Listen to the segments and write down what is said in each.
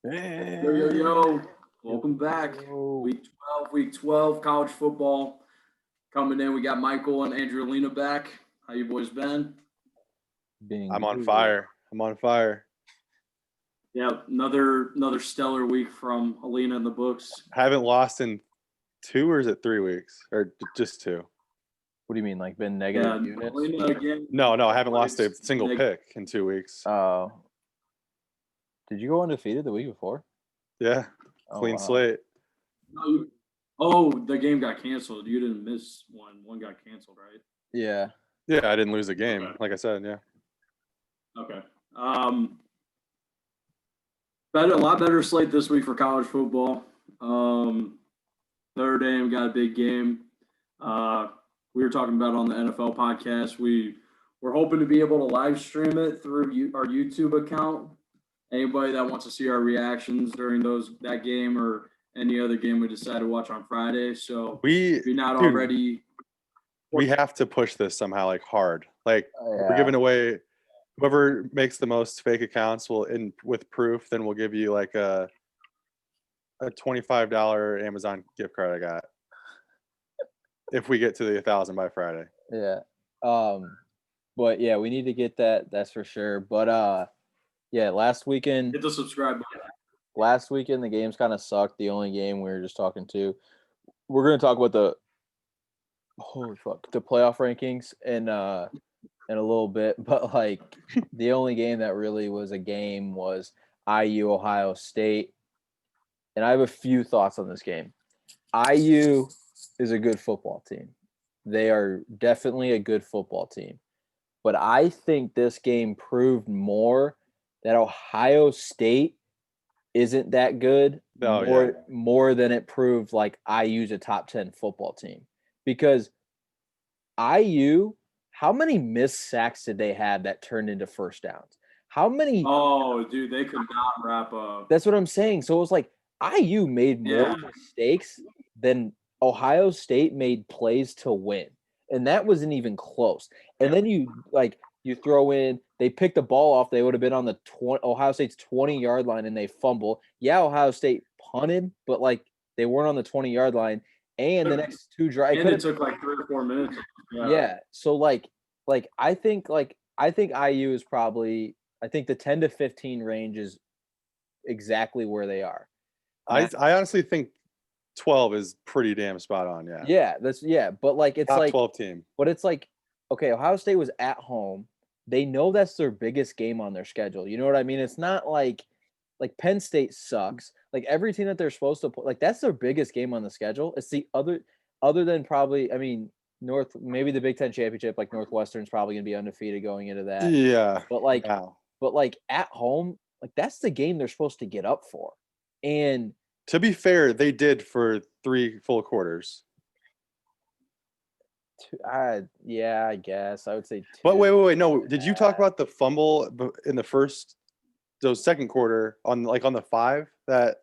Yo, yo, yo. Welcome back. Week 12, college football. Coming in, we got Michael and Andrew back. How you boys been? I'm on fire. Yeah, another stellar week from Alina in the books. Haven't lost in 2 or is it 3 weeks? Or just 2? What do you mean, like been negative units? Alina again. No, I haven't lost a single pick in 2 weeks. Did you go undefeated the week before? Yeah, clean slate. The game got canceled. You didn't miss one. One got canceled, right? Yeah. Yeah, I didn't lose a game, okay. Like I said, yeah. Okay. A lot better slate this week for college football. Notre Dame got a big game. We were talking about on the NFL podcast. We're hoping to be able to live stream it through our YouTube account. Anybody that wants to see our reactions during that game or any other game we decide to watch on Friday. So if you're not already, we have to push this somehow, like hard. Like we're giving away. Whoever makes the most fake accounts with proof, then we'll give you like a $25 Amazon gift card I got. If we get to the 1,000 by Friday. Yeah. But yeah, we need to get that, that's for sure. But yeah, last weekend hit the subscribe button. Last weekend the games kind of sucked. The only game we were just talking to. We're gonna talk about the playoff rankings in a little bit, but like the only game that really was a game was IU Ohio State. And I have a few thoughts on this game. IU is a good football team. They are definitely a good football team. But I think this game proved more that Ohio State isn't that good more than it proved like IU's a top 10 football team. Because IU, how many missed sacks did they have that turned into first downs? How many? Oh, dude, they could not wrap up. That's what I'm saying. So it was like IU made more mistakes than Ohio State made plays to win. And that wasn't even close. And then you throw in, they picked the ball off. They would have been on the Ohio State's 20-yard line and they fumble. Yeah, Ohio State punted, but like they weren't on the 20-yard line. And the next two drives, it took like 3 or 4 minutes. Yeah. So I think IU is probably, I think the 10 to 15 range is exactly where they are. I honestly think 12 is pretty damn spot on. Yeah. But like it's top like 12 team. But it's like, okay, Ohio State was at home. They know that's their biggest game on their schedule. You know what I mean? It's not like Penn State sucks. Like every team that they're supposed to play, like that's their biggest game on the schedule. It's the other than probably, I mean, maybe the Big Ten championship, like Northwestern's probably gonna be undefeated going into that. Yeah. But like at home, like that's the game they're supposed to get up for. And to be fair, they did for 3 full quarters. I guess I would say 2. But wait. No, did you talk about the fumble in the second quarter on the 5 that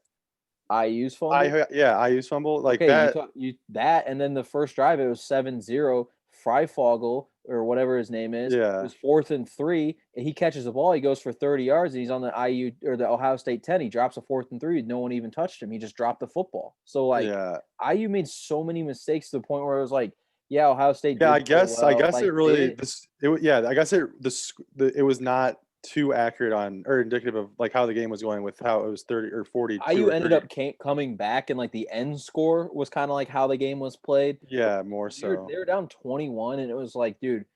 IU's fumble? IU's fumble like that. That and then the first drive it was 7-0. Freifogel or whatever his name is. Yeah. It was 4th and 3, and he catches the ball. He goes for 30 yards, and he's on the IU or the Ohio State 10. He drops a 4th and 3. No one even touched him. He just dropped the football. So IU made so many mistakes to the point where it was like, yeah, Ohio State. Yeah, I guess it was not too accurate on or indicative of like how the game was going with how it was 30 or 40. IU ended up coming back, and like the end score was kind of like how the game was played. Yeah, more so. They were down 21, and it was like, dude,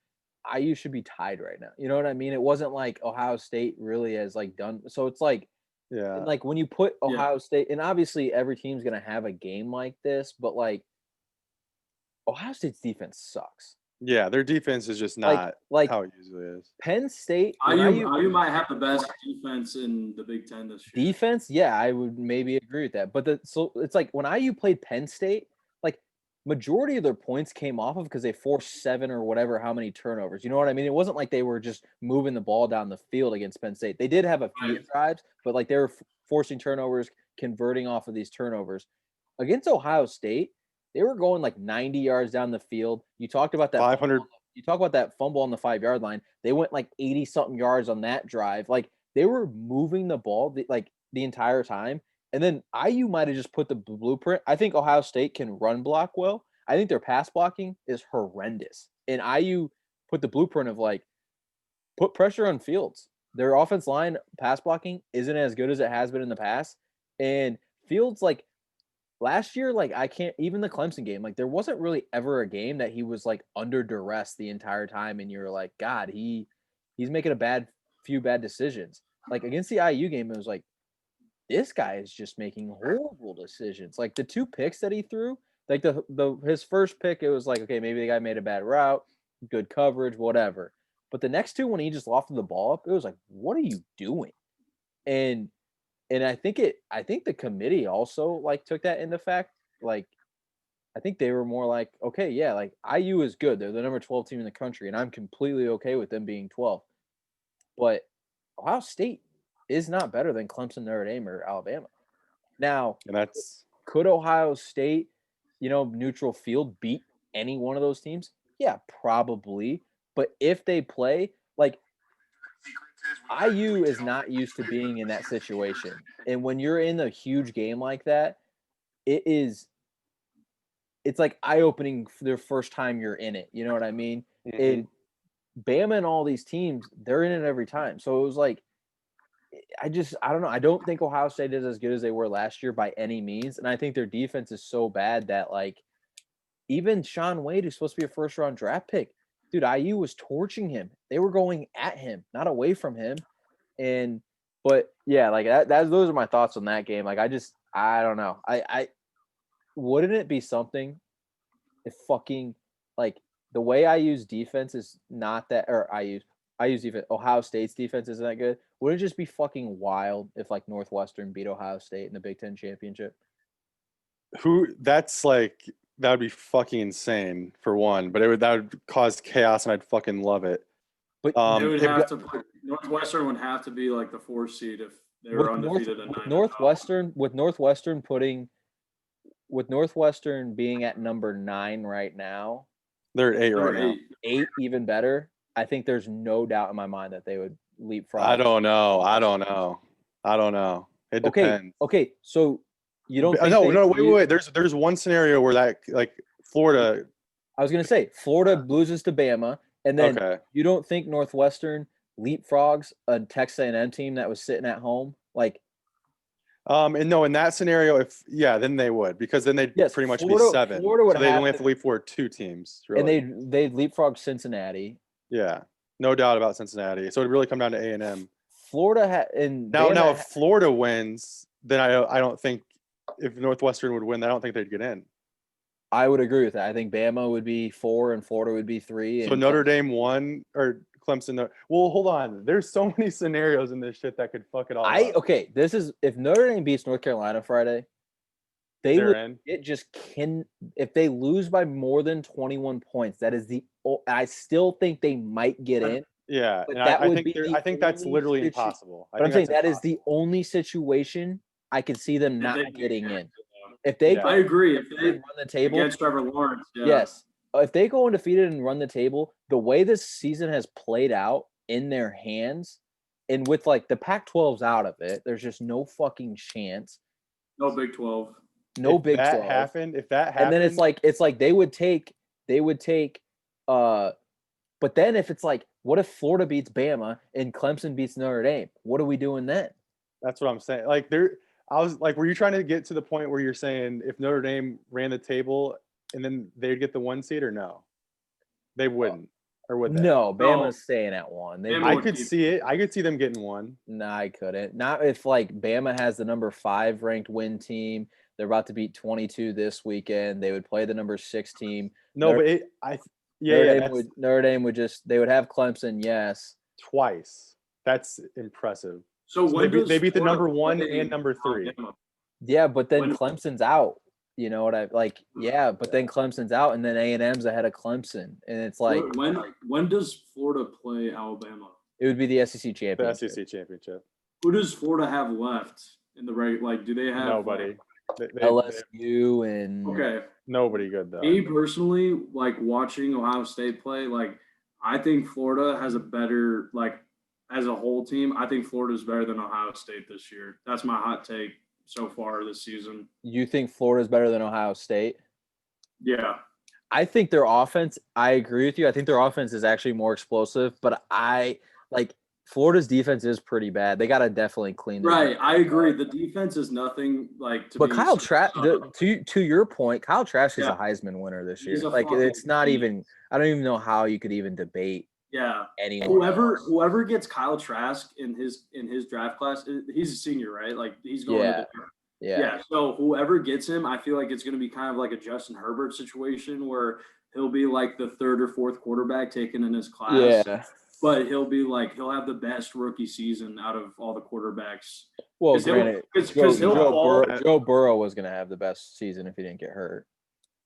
IU should be tied right now. You know what I mean? It wasn't like Ohio State really has like done. So it's like, and like when you put Ohio State, and obviously every team's gonna have a game like this, but like Ohio State's defense sucks. Yeah, their defense is just not like how it usually is. Penn State, IU might have the best defense in the Big Ten this year. Defense, yeah, I would maybe agree with that. But so it's like when IU played Penn State, like majority of their points came off of because they forced 7 or whatever how many turnovers. You know what I mean? It wasn't like they were just moving the ball down the field against Penn State. They did have a few drives, but like they were forcing turnovers, converting off of these turnovers. Against Ohio State, they were going like 90 yards down the field. You talked about that 500. You talk about that fumble on the 5-yard line. They went like 80 something yards on that drive. Like they were moving the ball the entire time. And then IU might have just put the blueprint. I think Ohio State can run block well. I think their pass blocking is horrendous. And IU put the blueprint of put pressure on Fields. Their offense line pass blocking isn't as good as it has been in the past. And Fields, last year, I can't, even the Clemson game, there wasn't really ever a game that he was under duress the entire time. And you're like, God, he's making a few bad decisions. Against the IU game, it was this guy is just making horrible decisions. The 2 picks that he threw, his first pick, it was okay, maybe the guy made a bad route, good coverage, whatever. But the next 2, when he just lofted the ball up, it was what are you doing? And I think the committee also took that into fact. I think they were more okay, yeah, IU is good. They're the number 12 team in the country, and I'm completely okay with them being 12. But Ohio State is not better than Clemson, Notre Dame, or Alabama. Now, could Ohio State, neutral field, beat any one of those teams? Yeah, probably. But if they play, IU is not used to being in that situation. And when you're in a huge game like that, it's eye-opening for the first time you're in it. You know what I mean? Mm-hmm. And Bama and all these teams, they're in it every time. So it was I don't know. I don't think Ohio State is as good as they were last year by any means. And I think their defense is so bad that even Shaun Wade, who's supposed to be a first-round draft pick, dude, IU was torching him. They were going at him, not away from him. But yeah, those are my thoughts on that game. I don't know. I wouldn't it be something if fucking the way I use defense is not that, or I use defense. Ohio State's defense isn't that good. Wouldn't it just be fucking wild if Northwestern beat Ohio State in the Big Ten championship? That would be fucking insane for one, but that would cause chaos, and I'd fucking love it. But Northwestern would have to be the 4th seed if they were undefeated at 9. With Northwestern being at number 9 right now, they're at 8 right now. 8 even better. I think there's no doubt in my mind that they would leapfrog. I don't know. It depends. Okay. So you don't think wait. There's one scenario where that Florida. I was gonna say Florida loses to Bama, and then you don't think Northwestern leapfrogs a Texas A&M team that was sitting at home? And no, in that scenario, then they would, because then they'd pretty much be 7. Florida would they'd only have to leapfrog 2 teams, really. And they'd leapfrog Cincinnati. Yeah, no doubt about Cincinnati. So it'd really come down to A&M. Florida now if Florida wins, then I don't think, if Northwestern would win, I don't think they'd get in. I would agree with that. I think Bama would be 4 and Florida would be 3. So Notre Dame 1 or Clemson. Well, hold on. There's so many scenarios in this shit that could fuck it all up. Okay, this is if Notre Dame beats North Carolina Friday, if they lose by more than 21 points, that is I still think they might get in. Yeah, and I think that's literally impossible. But I'm saying that is the only situation I could see them not getting in. If they I agree. If they run the table against Trevor Lawrence, yes. If they go undefeated and run the table, the way this season has played out in their hands, and with the Pac-12's out of it, there's just no fucking chance. No Big 12. No Big 12. If that happened, and then it's like they would take. But then if it's what if Florida beats Bama and Clemson beats Notre Dame? What are we doing then? That's what I'm saying. Were you trying to get to the point where you're saying if Notre Dame ran the table and then they'd get the 1 seed, or no? They wouldn't. Or would they? No, Bama's staying at 1. I could see it. I could see them getting 1. No, I couldn't. Not if Bama has the number 5 ranked win team. They're about to beat 22 this weekend. They would play the number 6 team. No, Notre Dame would they would have Clemson, yes. Twice. That's impressive. So they beat the number 1 and number 3. Yeah, but then Clemson's out. You know what yeah, but then Clemson's out, and then A&M's ahead of Clemson, and it's when does Florida play Alabama? It would be the SEC championship. The SEC championship. Who does Florida have left in the do they have nobody? LSU and nobody good though. Me personally, watching Ohio State play, I think Florida has a better as a whole team, I think Florida's better than Ohio State this year. That's my hot take so far this season. You think Florida's better than Ohio State? Yeah. I think their offense, I agree with you. I think their offense is actually more explosive, but Florida's defense is pretty bad. They got to definitely clean their Right. defense I agree. up. The defense is nothing like to But be. Kyle Trask, to your point, Kyle Trask is Yeah. a Heisman winner this He's year. a Like fucking it's not beast. even. I don't even know how you could even debate Yeah. anyone. else. Whoever gets Kyle Trask in his draft class, he's a senior, right? Like he's going to the Yeah. So whoever gets him, I feel like it's going to be kind of like a Justin Herbert situation where he'll be like the third or fourth quarterback taken in his class. Yeah. But he'll have the best rookie season out of all the quarterbacks. Well, 'Cause granted, because he'll fall. Joe Burrow was going to have the best season if he didn't get hurt.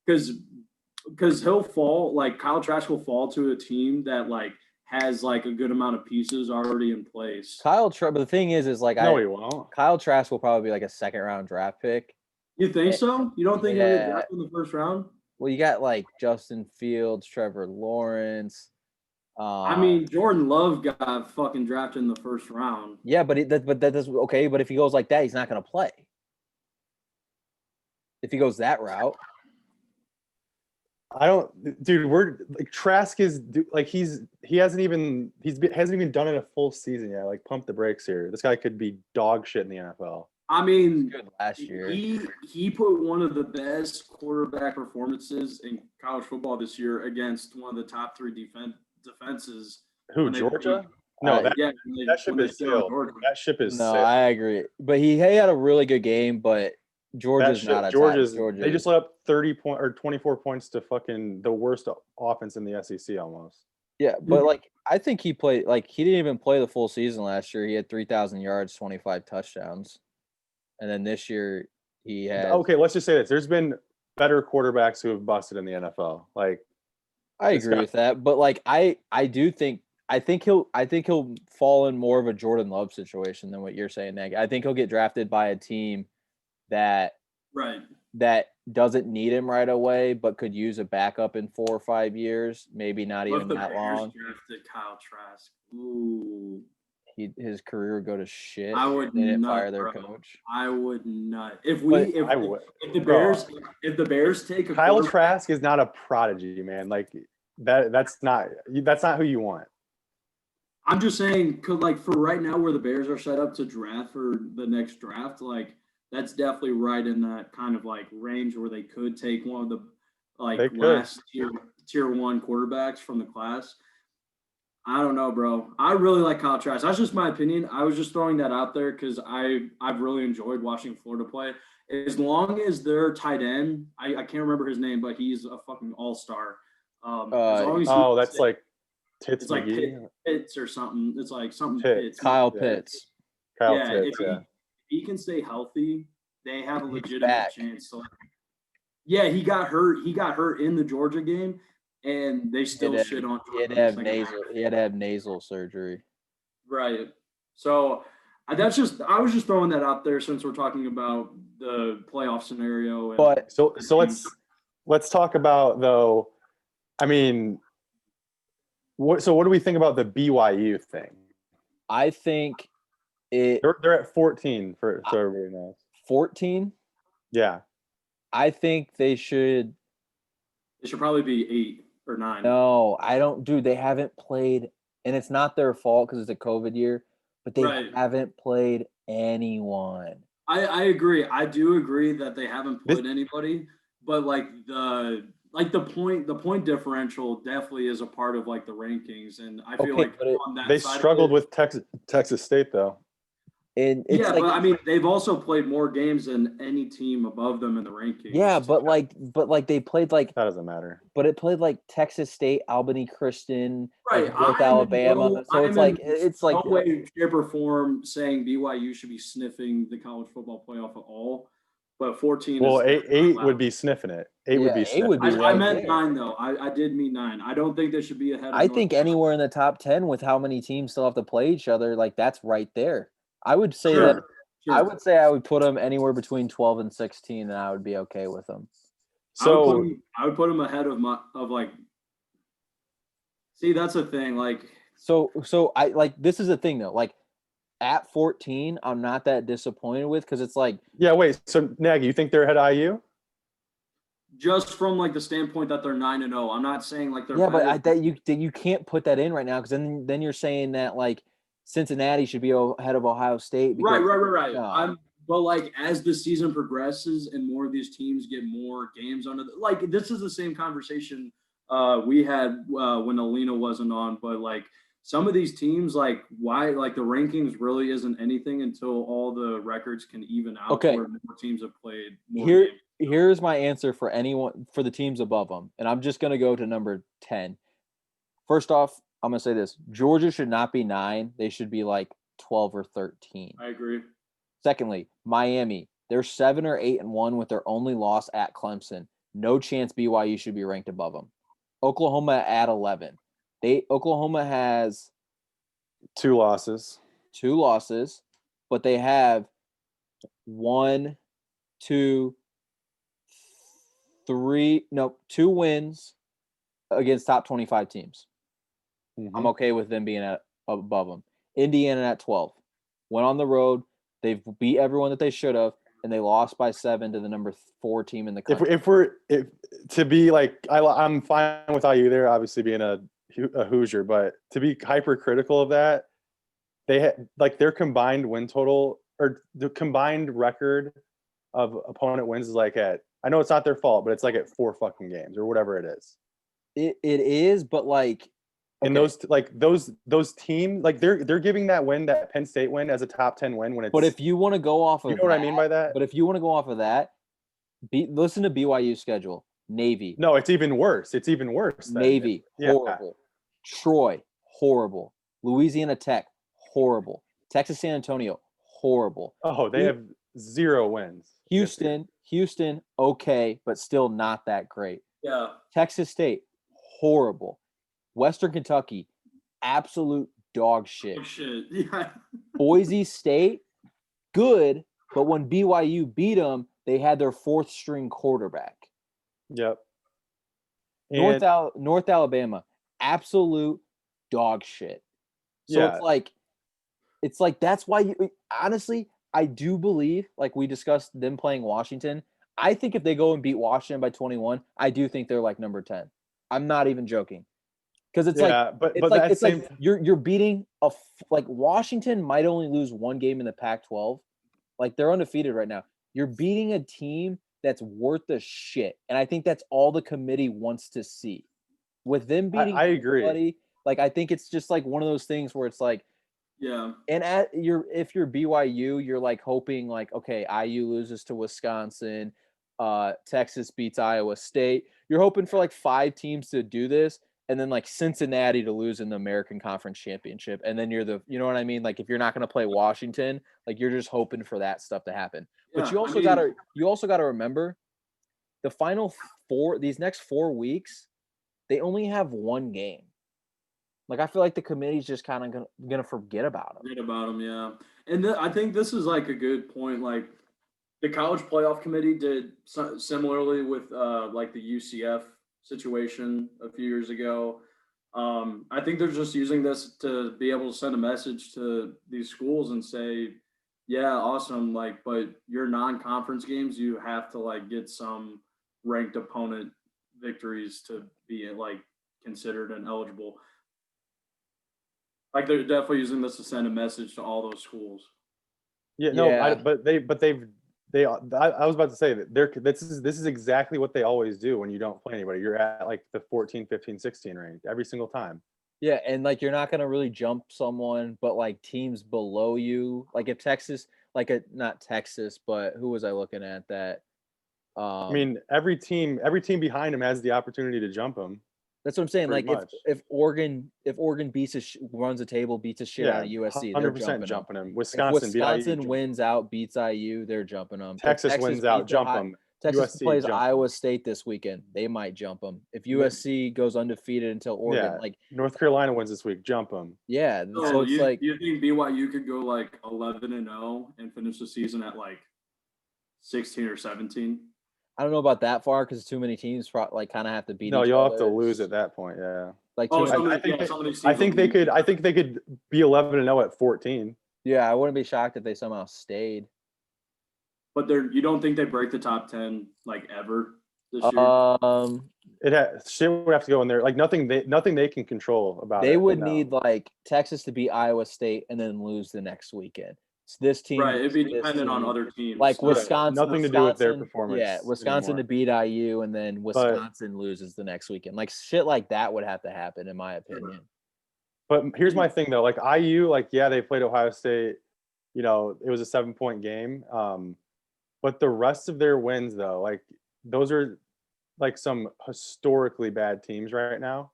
Because he'll fall, like Kyle Trask will fall to a team that like has like a good amount of pieces already in place. But the thing is like No, he won't. Kyle Trask will probably be like a second-round draft pick. You think so? You don't think he'll get drafted in the first round? Well, you got like Justin Fields, Trevor Lawrence. I mean, Jordan Love got fucking drafted in the first round. Yeah, but that does okay. But if he goes like that, he's not going to play. If he goes that route, We're like Trask is like he hasn't even done it a full season yet. Like pump the brakes here. This guy could be dog shit in the NFL. I mean, good last year. He put one of the best quarterback performances in college football this year against one of the top three defenses. Who, Georgia? No, that ship is sailed. That ship is no, sick. I agree. But he had a really good game, but Georgia's not a Georgia. Georgia. They just let up 24 points to fucking the worst offense in the SEC almost. Yeah, but like I think he played like he didn't even play the full season last year. He had 3,000 yards, 25 touchdowns. And then this year he had okay, let's just say this. There's been better quarterbacks who have busted in the NFL. Like I agree with that. But like I think he'll fall in more of a Jordan Love situation than what you're saying, Nag. I think he'll get drafted by a team that doesn't need him right away, but could use a backup in 4 or 5 years, maybe not even that long. Drafted Kyle Trask. Ooh. His career would go to shit. I would they didn't not, fire their bro. coach. I would not. If the Bears take a Kyle Trask is not a prodigy, man. Like that's not who you want. I'm just saying, like for right now, where the Bears are set up to draft for the next draft, like that's definitely right in that kind of like range where they could take one of the like last tier one quarterbacks from the class. I don't know, bro. I really like Kyle Trask. That's just my opinion. I was just throwing that out there because I've really enjoyed watching Florida play. As long as their tight end, I can't remember his name, but he's a fucking all-star. That's like Pitts. It's like Pitts or something. It's like something Pitts. Kyle Pitts. If he can stay healthy, they have a legitimate chance. So, yeah, he got hurt. He got hurt in the Georgia game. And they still shit on. He had to have nasal surgery. Right. So I was just throwing that out there since we're talking about the playoff scenario. But so let's talk about though. I mean, what do we think about the BYU thing? I think they're at 14 so everybody knows. 14? Yeah. I think they should. It should probably be 8 or 9. No, I don't. Dude, they haven't played, and it's not their fault because it's a COVID year, but they haven't played anyone. I agree. I do agree that they haven't played anybody, but like the point differential definitely is a part of like the rankings, and I feel like on that they side struggled with Texas State though. And it's but I mean, they've also played more games than any team above them in the rankings. Yeah, but they played like that doesn't matter. But it played like Texas State, Albany Christian, right? North Alabama. So it's like no way, shape, or form saying BYU should be sniffing the college football playoff at all. But 14. Well, eight would be sniffing it. Eight would be. I meant 9 though. I did mean 9. I don't think they should be ahead. I think anywhere in the top 10 with how many teams still have to play each other, like that's right there. I would say I would say I would put them anywhere between 12 and 16, and I would be okay with them. So I would put them ahead of like. See, that's the thing. Like, So I like this is the thing though. Like at 14, I'm not that disappointed with because it's like Yeah, wait. So Nagy, you think they're ahead of IU? Just from like the standpoint that they're 9-0. I'm not saying like they're yeah, but better. that you can't put that in right now because then you're saying that like Cincinnati should be ahead of Ohio State. Because, Right. No. But like as the season progresses and more of these teams get more games under like this is the same conversation we had when Alina wasn't on, but like some of these teams like why like the rankings really isn't anything until all the records can even out Okay. where more teams have played more Here, games. here's my answer for anyone for the teams above them, and I'm just gonna go to number 10. First off, I'm gonna say this: Georgia should not be 9; they should be like 12 or 13. I agree. Secondly, Miami, they're 7 or 8-1 with their only loss at Clemson. No chance BYU should be ranked above them. Oklahoma at 11. Oklahoma has 2 losses. 2 losses, but they have 1, 2, 2 wins against top 25 teams. Mm-hmm. I'm okay with them being above them. Indiana at 12. Went on the road. They've beat everyone that they should have, and they lost by 7 to the number 4 team in the country. If to be like I'm fine with IU there, obviously being a Hoosier, but to be hypercritical of that, they had like their combined win total or the combined record of opponent wins is like at I know it's not their fault, but it's like at 4 fucking games or whatever it is. It is, but like and those teams like they're giving that Penn State win as a top 10 win when it's. But if you want to go off of you know what I mean by that. But if you want to go off of that, listen to BYU's schedule. Navy. No, it's even worse. It's even worse. Navy, horrible. Troy, horrible. Louisiana Tech, horrible. Texas San Antonio, horrible. Oh, they have 0 wins. Houston, okay, but still not that great. Yeah. Texas State, horrible. Western Kentucky, absolute dog shit. Yeah. Boise State, good, but when BYU beat them, they had their 4th string quarterback. Yep. North Alabama, absolute dog shit. So it's like that's why you honestly, I do believe, like we discussed them playing Washington. I think if they go and beat Washington by 21, I do think they're like number 10. I'm not even joking. Because it's like you're beating like Washington might only lose 1 game in the Pac-12. Like they're undefeated right now. You're beating a team that's worth the shit, and I think that's all the committee wants to see. With them beating, I agree. Like I think it's just like one of those things where it's like, yeah. And if you're BYU, you're like hoping like, okay, IU loses to Wisconsin, Texas beats Iowa State. You're hoping for like 5 teams to do this. And then like Cincinnati to lose in the American Conference Championship. And then you know what I mean? Like if you're not going to play Washington, like you're just hoping for that stuff to happen. Yeah, but you also gotta remember the final 4, these next 4 weeks, they only have 1 game. Like I feel like the committee's just kind of gonna forget about them. Forget about them, yeah. And I think this is like a good point. Like the college playoff committee did similarly with like the UCF situation a few years ago. I think they're just using this to be able to send a message to these schools and say, yeah, awesome. Like, but your non-conference games, you have to like get some ranked opponent victories to be like considered and eligible. Like they're definitely using this to send a message to all those schools. Yeah, no, I was about to say that this is exactly what they always do when you don't play anybody. You're at like the 14, 15, 16 range every single time. Yeah, and like you're not gonna really jump someone, but like teams below you, like if Texas, not Texas, but who was I looking at that? I mean, every team behind him has the opportunity to jump him. That's what I'm saying. Like if Oregon runs a table, beats a shit out of USC, 100% jumping him. Wisconsin wins out, beats IU, they're jumping them. Texas wins out, jump them. Texas USC plays Iowa State this weekend. They might jump them. If USC goes undefeated until Oregon, like North Carolina wins this week, jump them. Yeah, so it's like you think BYU could go like 11-0 and finish the season at like 16 or 17? I don't know about that far because too many teams like kind of have to beat No, each you'll other. have to lose at that point. Yeah. Like Oh, too many- I think they could. I think they could be 11-0 at 14. yeah, I wouldn't be shocked if they somehow stayed. But you don't think they break the top 10 like ever this year? Shit would have to go in there. Like nothing they can control about They it. would No. need like Texas to beat Iowa State and then lose the next weekend. So this team, Right, it'd be this dependent on team. other teams. Like Right. Wisconsin, Nothing to do with their Wisconsin- performance. Yeah, Wisconsin anymore. to beat IU and then Wisconsin loses the next weekend. Like shit like that would have to happen, in my opinion. But here's my thing though. Like IU, like yeah, they played Ohio State. You know, it was a 7-point game. But the rest of their wins though, like those are like some historically bad teams right now.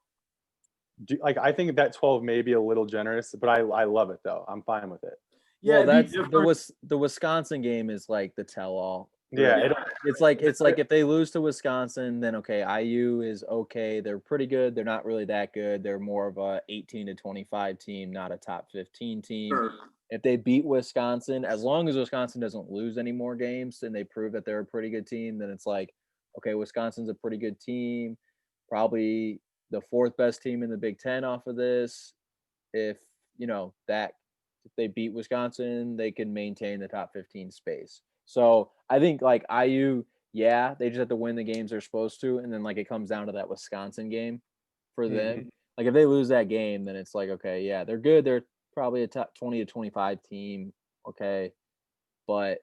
I think that 12 may be a little generous, but I love it though. I'm fine with it. Yeah, Well, that's the Wisconsin game is like the tell-all. Yeah, It's like if they lose to Wisconsin, then okay, IU is okay. They're pretty good. They're not really that good. They're more of a 18 to 25 team, not a top 15 team. Sure. If they beat Wisconsin, as long as Wisconsin doesn't lose any more games and they prove that they're a pretty good team, then it's like, okay, Wisconsin's a pretty good team, probably the fourth best team in the Big Ten off of this. If they beat Wisconsin, they can maintain the top 15 space. So I think like IU, yeah, they just have to win the games they're supposed to, and then like it comes down to that Wisconsin game for them. Like if they lose that game, then it's like, okay, yeah, they're good. They're probably a top 20 to 25 team. Okay. But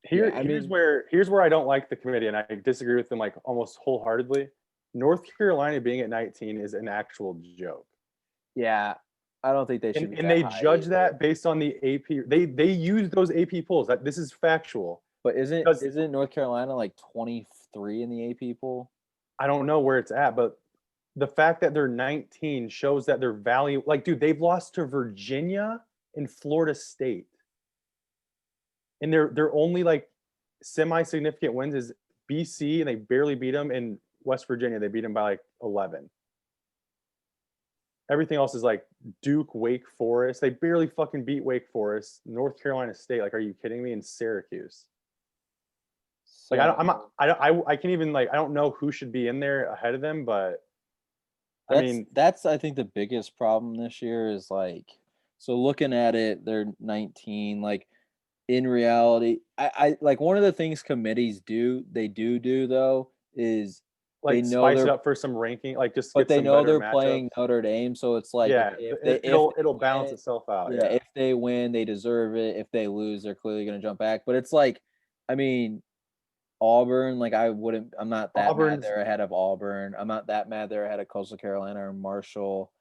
here's where I don't like the committee, and I disagree with them like almost wholeheartedly. North Carolina being at 19 is an actual joke. Yeah, I don't think they should. And they judge that based on the AP. They use those AP polls. That this is factual. But isn't North Carolina like 23 in the AP poll? I don't know where it's at, but the fact that they're 19 shows that their value. Like, dude, they've lost to Virginia and Florida State, and their only like semi-significant wins is BC, and they barely beat them. In West Virginia, they beat them by like 11. Everything else is like Duke, Wake Forest. They barely fucking beat Wake Forest. North Carolina State. Like, are you kidding me? In Syracuse. Like, I can't even like. I don't know who should be in there ahead of them, but that's I think the biggest problem this year is like. So looking at it, they're 19. Like in reality, I like one of the things committees do though is. Like spice it up for some ranking, like just. But they know they're playing Notre Dame, so it's like it'll balance itself out. Yeah, if they win, they deserve it. If they lose, they're clearly going to jump back. But it's like, I mean, Auburn. Like I'm not that mad they're ahead of Auburn. I'm not that mad they're ahead of Coastal Carolina or Marshall,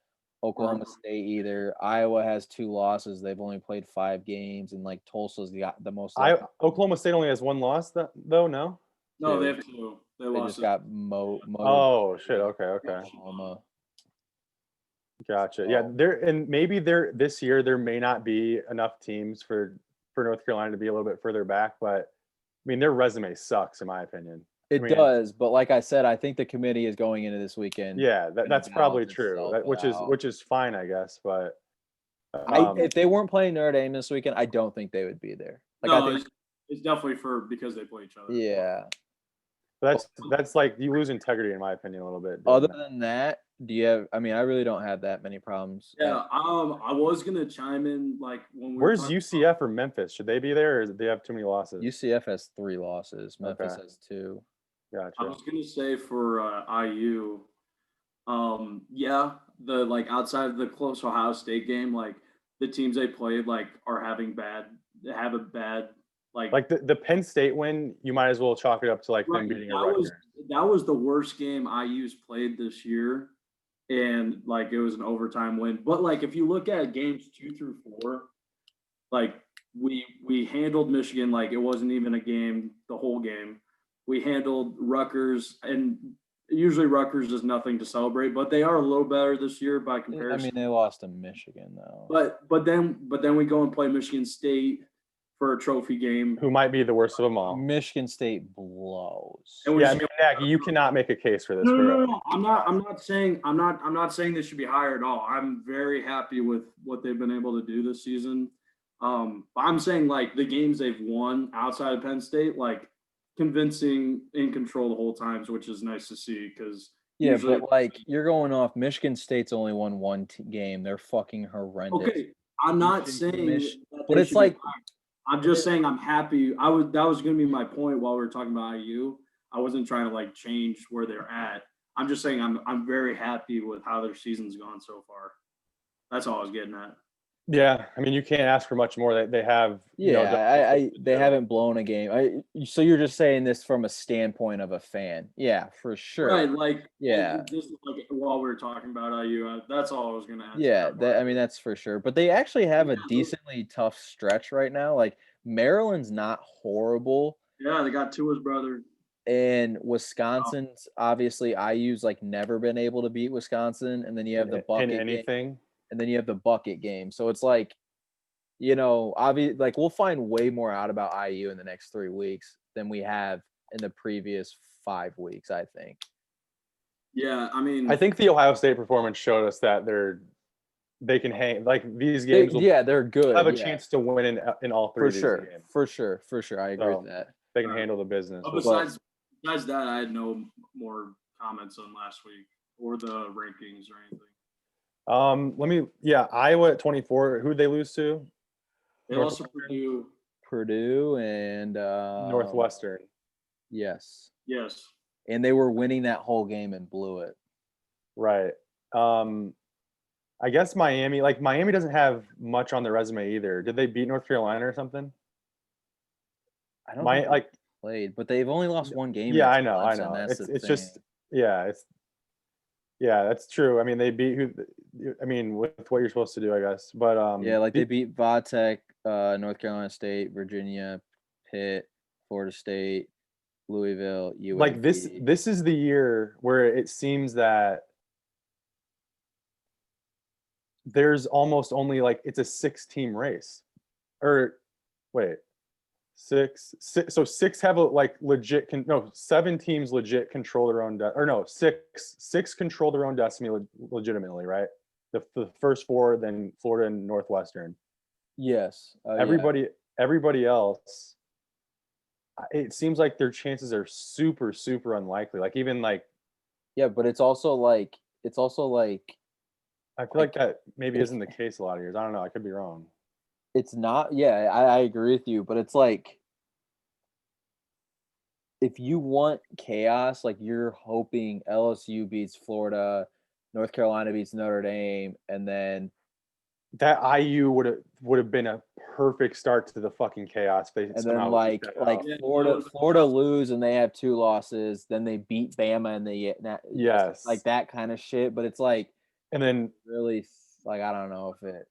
Oklahoma State either. Iowa has 2 losses. They've only played 5 games, and like Tulsa's got the most. Oklahoma State only has 1 loss though. No, they have 2. They just got Oh shit! Okay. Oklahoma. Gotcha. Yeah, maybe this year there may not be enough teams for North Carolina to be a little bit further back, but I mean their resume sucks in my opinion. It does, but like I said, I think the committee is going into this weekend. Yeah, that's probably true. Which is fine, I guess. But if they weren't playing Notre Dame this weekend, I don't think they would be there. Like, no, I think it's definitely because they play each other. Yeah. That's like you lose integrity in my opinion a little bit. Other than that, do you have? I mean, I really don't have that many problems. Yeah, I was gonna chime in like when where's UCF or Memphis? Should they be there, or do they have too many losses? UCF has 3 losses. Memphis has 2. Gotcha. I was gonna say for IU, yeah, the like outside of the close Ohio State game, like the teams they played like are have a bad. Like the Penn State win, you might as well chalk it up to like them beating a Rutgers. That was the worst game IU's played this year, and like it was an overtime win. But like if you look at games 2 through 4, like we handled Michigan like it wasn't even a game, the whole game. We handled Rutgers, and usually Rutgers is nothing to celebrate, but they are a little better this year by comparison. I mean, they lost to Michigan though. But then we go and play Michigan State for a trophy game. Who might be the worst of them all? Michigan State blows. Yeah, I mean, Nagy, you cannot make a case for this. No. I'm not saying they should be higher at all. I'm very happy with what they've been able to do this season. But I'm saying like the games they've won outside of Penn State, like convincing, in control the whole times, which is nice to see because Yeah, but like you're going off. Michigan State's only won one game. They're fucking horrendous. okay. I'm not Mich- saying Mich- that but they it's should like get fired. I'm just saying I'm happy. That was going to be my point while we were talking about IU. I wasn't trying to like change where they're at. I'm just saying I'm very happy with how their season's gone so far. That's all I was getting at. Yeah, I mean, you can't ask for much more. They have, yeah. They haven't blown a game. So you're just saying this from a standpoint of a fan. Yeah, for sure. Right, like Yeah. Just like while we were talking about IU, that's all I was going to add. Yeah, that's for sure. But they actually have a Yeah, decently tough stretch right now. Like Maryland's not horrible. Yeah, they got Tua's brother. And Wisconsin's obviously IU's like never been able to beat Wisconsin, and then you have the bucket game, and then you have the bucket game. So it's like, obviously, like we'll find way more out about IU in the next 3 weeks than we have in the previous 5 weeks, I think. Yeah, I mean, I think the Ohio State performance showed us that they can hang like these games. They're good. Have a chance to win in all three of these games. For sure. I agree with that. They can handle the business. Besides that, I had no more comments on last week or the rankings or anything. Iowa at 24. Who'd they lose to? They lost to Purdue. Purdue and Northwestern. Yes. Yes. And they were winning that whole game and blew it. Right. I guess Miami doesn't have much on their resume either. Did they beat North Carolina or something? I don't think they played, but they've only lost one game. Yeah, I know. That's true. I mean, they beat with what you're supposed to do, I guess. But they beat Vatech, North Carolina State, Virginia, Pitt, Florida State, Louisville, UAB. Like this is the year where it seems that there's almost only like it's a 6-team race. Or wait. Six. So 6 have a legit. 7 teams legit control their own. Six control their own destiny legitimately, right? The first 4, then Florida and Northwestern. Yes. Everybody else. It seems like their chances are super, super unlikely. Like even like. Yeah, but it's also like. I feel like that maybe isn't the case a lot of years. I don't know. I could be wrong. It's not. Yeah, I agree with you, but it's like if you want chaos, like you're hoping LSU beats Florida, North Carolina beats Notre Dame, and then that IU would have been a perfect start to the fucking chaos. And then Florida lose and they have 2 losses, then they beat Bama and they like that kind of shit. But it's like, and then really like I don't know if it.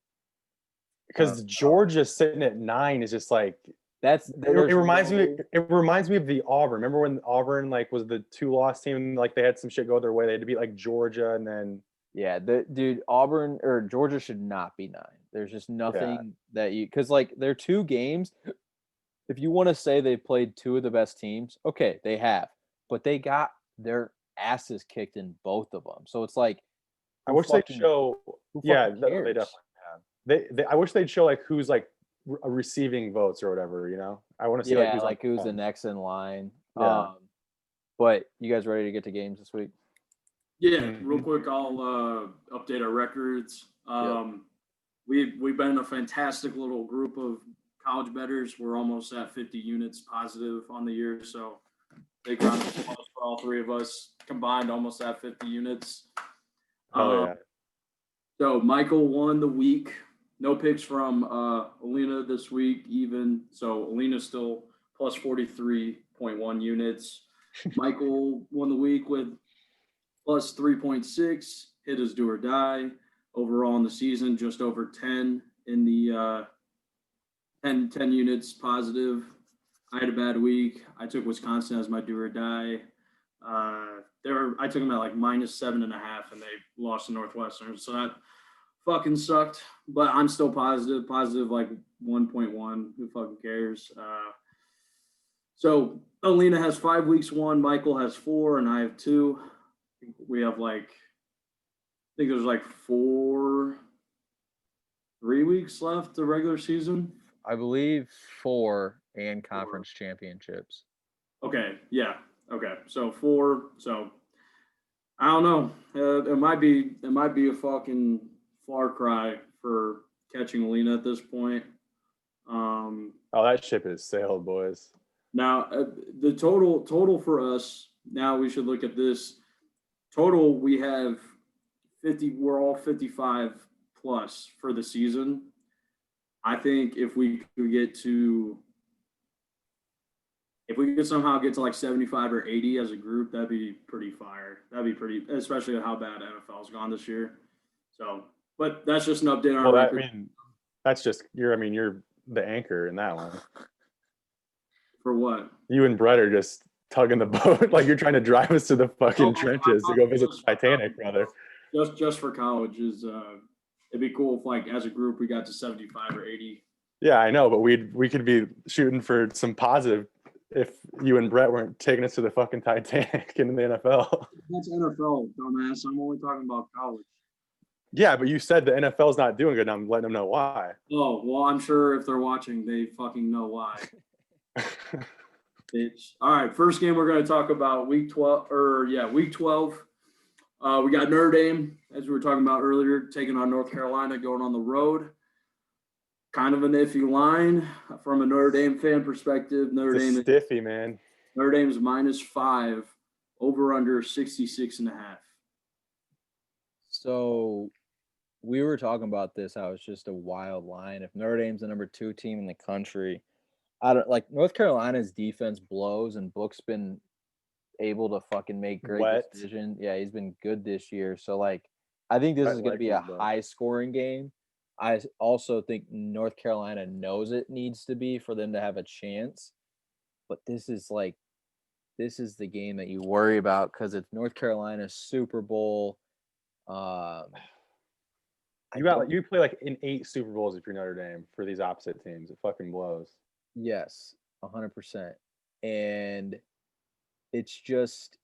Because Georgia sitting at 9 is just like it reminds me of the Auburn. Remember when Auburn was the 2-loss team and they had some shit go their way? They had to beat Georgia and then Auburn or Georgia should not be 9. There's just nothing that because they're 2 games. If you want to say they played 2 of the best teams, okay, they have, but they got their asses kicked in both of them. So it's like I wish they'd show. Yeah, they definitely have. I wish they'd show who's receiving votes or whatever, I want to see who's the next in line. Yeah. But you guys ready to get to games this week? Yeah, real quick, I'll update our records. We've been a fantastic little group of college bettors. We're almost at 50 units positive on the year, so big round of applause for all 3 of us combined, almost at 50 units. So Michael won the week. No picks from Alina this week, even. So Alina's still plus 43.1 units. Michael won the week with plus 3.6. Hit his do or die. Overall in the season, just over 10 in the 10 units positive. I had a bad week. I took Wisconsin as my do or die. I took them at minus 7.5, and they lost to Northwestern. So that fucking sucked, but I'm still positive 1.1. Who fucking cares? So Alina has 5 weeks won, Michael has 4, and I have 2. We have I think there's 3 weeks left the regular season. I believe 4 and conference championships. Okay, yeah. Okay, so 4. So I don't know. It might be a fucking far cry for catching Alina at this point. Oh, that ship has sailed, boys. Now the total for us. Now we should look at this total. We have 50. We're all 55 plus for the season. I think if we could somehow get to like 75 or 80 as a group, that'd be pretty fire. That'd be pretty, especially how bad NFL's gone this year. So, but that's just an update on Well, our I record. mean, that's just you're the anchor in that one. For what? You and Brett are just tugging the boat like you're trying to drive us to the fucking Oh, trenches to go visit the Titanic, brother. Just for college is it'd be cool if like as a group we got to 75 or 80. Yeah, I know, but we could be shooting for some positive if you and Brett weren't taking us to the fucking Titanic in the NFL. That's NFL, dumbass. I'm only talking about college. Yeah, but you said the NFL's not doing good, and I'm letting them know why. Oh, well, I'm sure if they're watching, they fucking know why. Bitch. All right, first game we're going to talk about week 12, week 12. We got Notre Dame, as we were talking about earlier, taking on North Carolina, going on the road. Kind of an iffy line from a Notre Dame fan perspective. Notre It's a Dame stiffy, man. Notre Dame's -5, over under 66.5. So we were talking about this, how it's just a wild line. If Notre Dame's the number 2 team in the country, I don't like North Carolina's defense blows, and Book's been able to fucking make great decisions. Yeah, he's been good this year. So like, I think this is going to be a high scoring game. I also think North Carolina knows it needs to be for them to have a chance. But this is the game that you worry about because it's North Carolina's Super Bowl. You play like in 8 Super Bowls if you're Notre Dame for these opposite teams. It fucking blows. Yes, 100%. And it's just,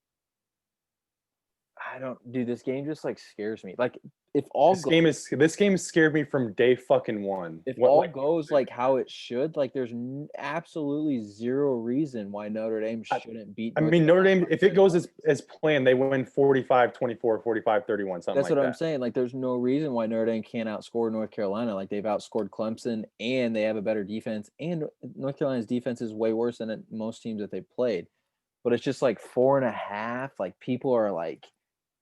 this game just like scares me. Like if all this game scared me from day fucking one. If all goes like how it should, like there's absolutely zero reason why Notre Dame shouldn't beat. I mean, Notre Dame, if it goes as planned, they win 45-24, 45-31, something. That's what I'm saying. Like there's no reason why Notre Dame can't outscore North Carolina. Like they've outscored Clemson and they have a better defense. And North Carolina's defense is way worse than most teams that they've played. But it's just like 4.5. Like people are like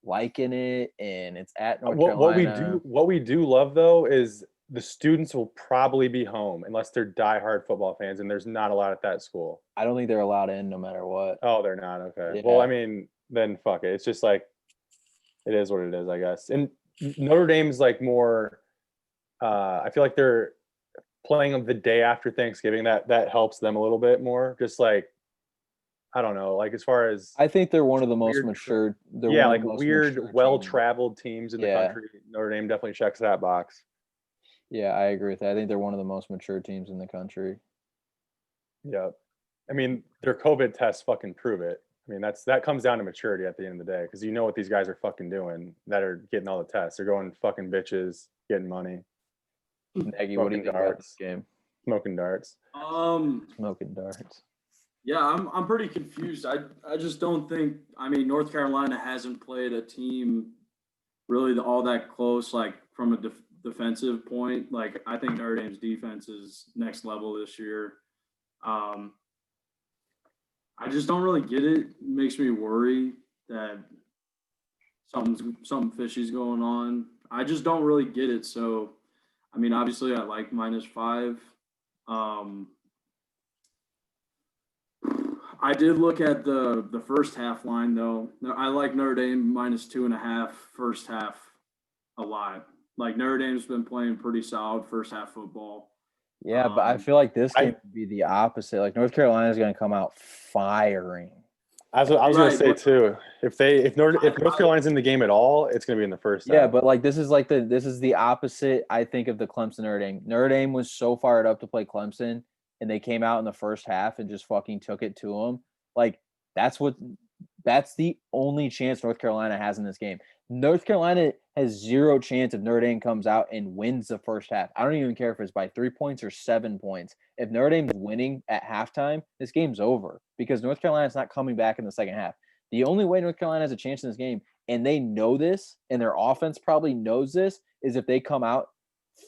liking it, and it's at North Carolina. What we do love though is the students will probably be home unless they're diehard football fans, and there's not a lot at that school. I don't think they're allowed in no matter what. Oh, they're not? Okay. Yeah. Well, I mean, then fuck it. It's just like it is what it is, I guess. And Notre Dame's like more I feel like they're playing them the day after Thanksgiving. That helps them a little bit more. Just like I don't know, like as far as I think they're one of the most mature. Like weird, well-traveled teams in the country. Notre Dame definitely checks that box. Yeah, I agree with that. I think they're one of the most mature teams in the country. Yeah, I mean their COVID tests fucking prove it. I mean that comes down to maturity at the end of the day because you know what these guys are fucking doing that are getting all the tests. They're going fucking bitches, getting money. Nagy, what do you think about this game? Smoking darts. Smoking darts. Yeah, I'm pretty confused. I just don't think. I mean, North Carolina hasn't played a team really all that close, like from a defensive point. Like I think Notre Dame's defense is next level this year. I just don't really get it. It makes me worry that something fishy's going on. I just don't really get it. So, I mean, obviously, I like -5. I did look at the first half line though. I like Notre Dame -2.5 first half a lot. Like Notre Dame's been playing pretty solid first half football. Yeah, but I feel like this game would be the opposite. Like North Carolina is going to come out firing. That's what I was going to say too. If North Carolina's in the game at all, it's going to be in the first half. Yeah, but like this is the opposite. I think of the Clemson Notre Dame. Notre Dame was so fired up to play Clemson, and they came out in the first half and just fucking took it to them. Like that's That's the only chance North Carolina has in this game. North Carolina has zero chance if Notre Dame comes out and wins the first half. I don't even care if it's by 3 points or 7 points. If Notre Dame's winning at halftime, this game's over because North Carolina's not coming back in the second half. The only way North Carolina has a chance in this game, and they know this, and their offense probably knows this, is if they come out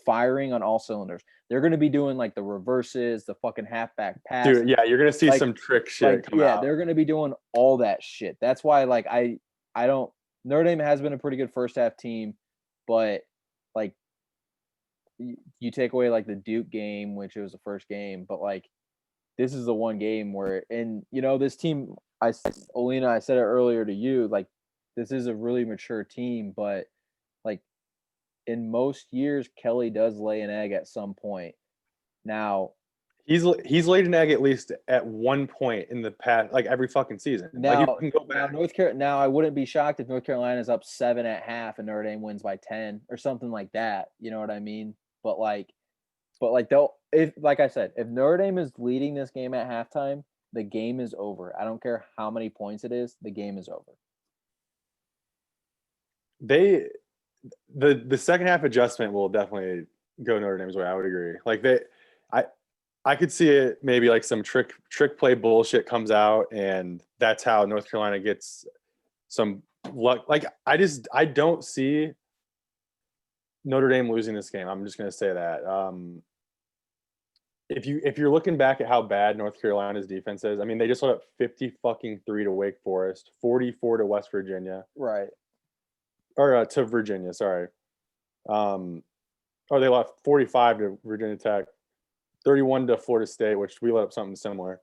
firing on all cylinders. They're going to be doing like the reverses, the fucking halfback pass. Dude, yeah, you're gonna see Like- some trick shit come out. they're going to be doing all that shit. That's why, like, I don't. Notre Dame has been a pretty good first half team, but like, you take away like the Duke game, which it was the first game, but like, this is the one game where, and you know, this team, Olina, I said it earlier to you, like, this is a really mature team, but like, in most years, Kelly does lay an egg at some point. Now, He's laid an egg at least at one point in the past, like every fucking season. now, like you can go back. Now I wouldn't be shocked if North Carolina's up 7 at half and Notre Dame wins by 10 or something like that. You know what I mean? But they'll, if, like I said, if Notre Dame is leading this game at halftime, the game is over. I don't care how many points it is, the game is over. The second half adjustment will definitely go Notre Dame's way. I would agree. Like I could see it maybe like some trick play bullshit comes out, and that's how North Carolina gets some luck. Like I don't see Notre Dame losing this game. I'm just gonna say that. If you're looking back at how bad North Carolina's defense is, I mean, they just let up 50-3 to Wake Forest, 44 to West Virginia, Right. or to Virginia. Sorry. Or they left 45 to Virginia Tech, 31 to Florida State, which we let up something similar.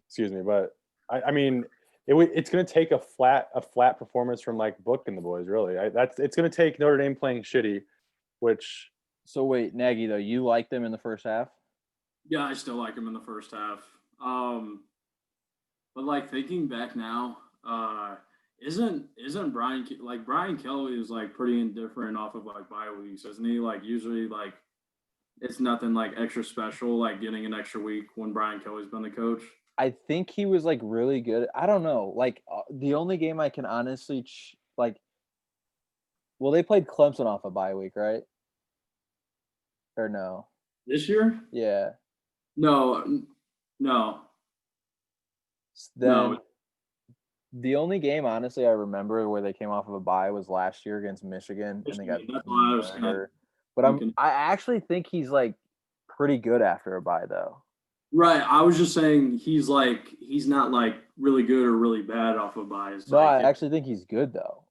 Excuse me, but I mean, it's going to take a flat performance from like Book and the boys. Really, it's going to take Notre Dame playing shitty. Which, So wait, Nagy, though, you like them in the first half? Yeah, I still like him in the first half. But like thinking back now, isn't Brian Kelly is like pretty indifferent off of like bye weeks, isn't he? Like usually like it's nothing like extra special, like getting an extra week when Brian Kelly's been the coach. I think he was like really good. I don't know. Like the only game I can honestly well, they played Clemson off a bye week, right? Or no? This year? Yeah. No. Then the only game, honestly, I remember where they came off of a bye was last year against Michigan, and they got That's why I was murdered. But I actually think he's like pretty good after a bye, though. Right. I was just saying he's not like really good or really bad off of buys. No, I actually think he's good though.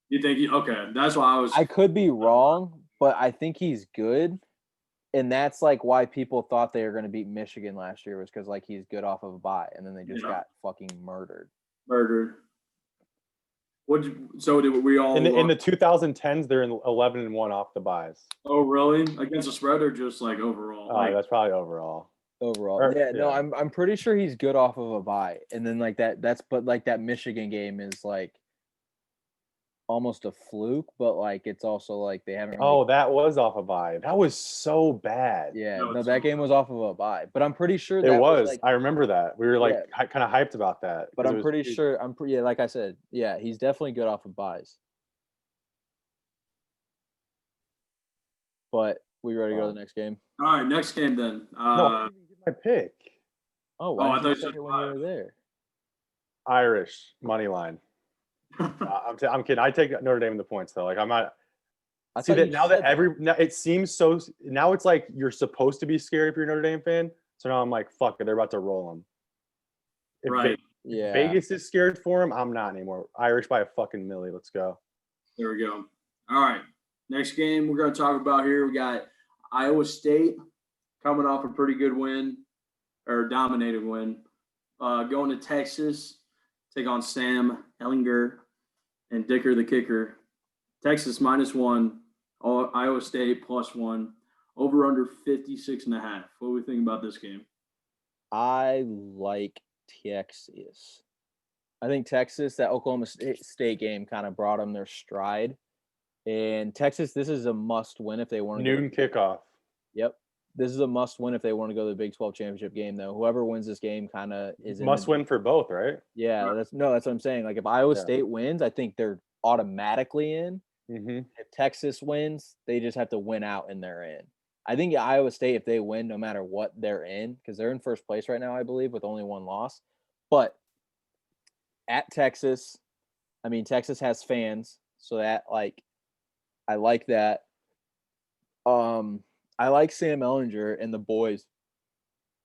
You think okay? That's why I could be wrong, but I think he's good, and that's like why people thought they were going to beat Michigan last year was because like he's good off of a bye, and then they just got fucking murdered. So did we all in the 2010s they're in 11-1 off the buys. Oh really? Against the spread or just like overall? Oh, that's probably overall. No, I'm pretty sure he's good off of a bye, and then like but like that Michigan game is like almost a fluke, but like it's also like they haven't. That was off a bye. That was so bad. Yeah, no, that game was off of a bye, but I'm pretty sure it was. I remember that we were like kind of hyped about that. But I'm pretty sure. Like I said, yeah, he's definitely good off of buys. But we ready to go to the next game? All right, next game then. No, I didn't get my pick. I thought you said when you were there. Irish money line. I'm kidding. I take Notre Dame in the points though. Like I'm not. See that now that it seems so. Now it's like you're supposed to be scared if you're a Notre Dame fan. So now I'm like, fuck it, they're about to roll them. Right. Vegas is scared for him. I'm not anymore. Irish by a fucking milli. Let's go. There we go. All right. Next game we're going to talk about here. We got Iowa State coming off a pretty good win or dominating win. Going to Texas, take on Sam Ehlinger and Dicker the kicker. Texas -1, Iowa State +1. Over under 56.5. What do we think about this game? I like Texas. I think Texas, that Oklahoma State game kind of brought them their stride. And Texas, this is a must win if they want to. Noon kickoff. Yep. This is a must win if they want to go to the Big 12 championship game, though. Whoever wins this game kind of is Must win for both, right? Yeah, that's what I'm saying. Like if Iowa State wins, I think they're automatically in. Mm-hmm. If Texas wins, they just have to win out and they're in. I think Iowa State, if they win, no matter what, they're in because they're in first place right now, I believe, with only one loss. But at Texas, I mean, Texas has fans, so that I like that. I like Sam Ellinger and the boys,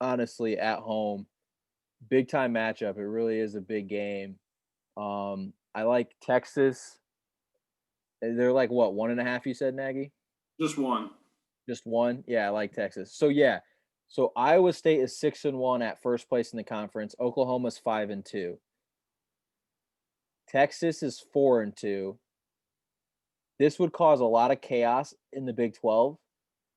honestly, at home. Big time matchup. It really is a big game. I like Texas. They're like what, 1.5? You said, Nagy? Just one. Just one? Yeah, I like Texas. So yeah. So Iowa State is 6-1 at first place in the conference. Oklahoma's 5-2. Texas is 4-2. This would cause a lot of chaos in the Big 12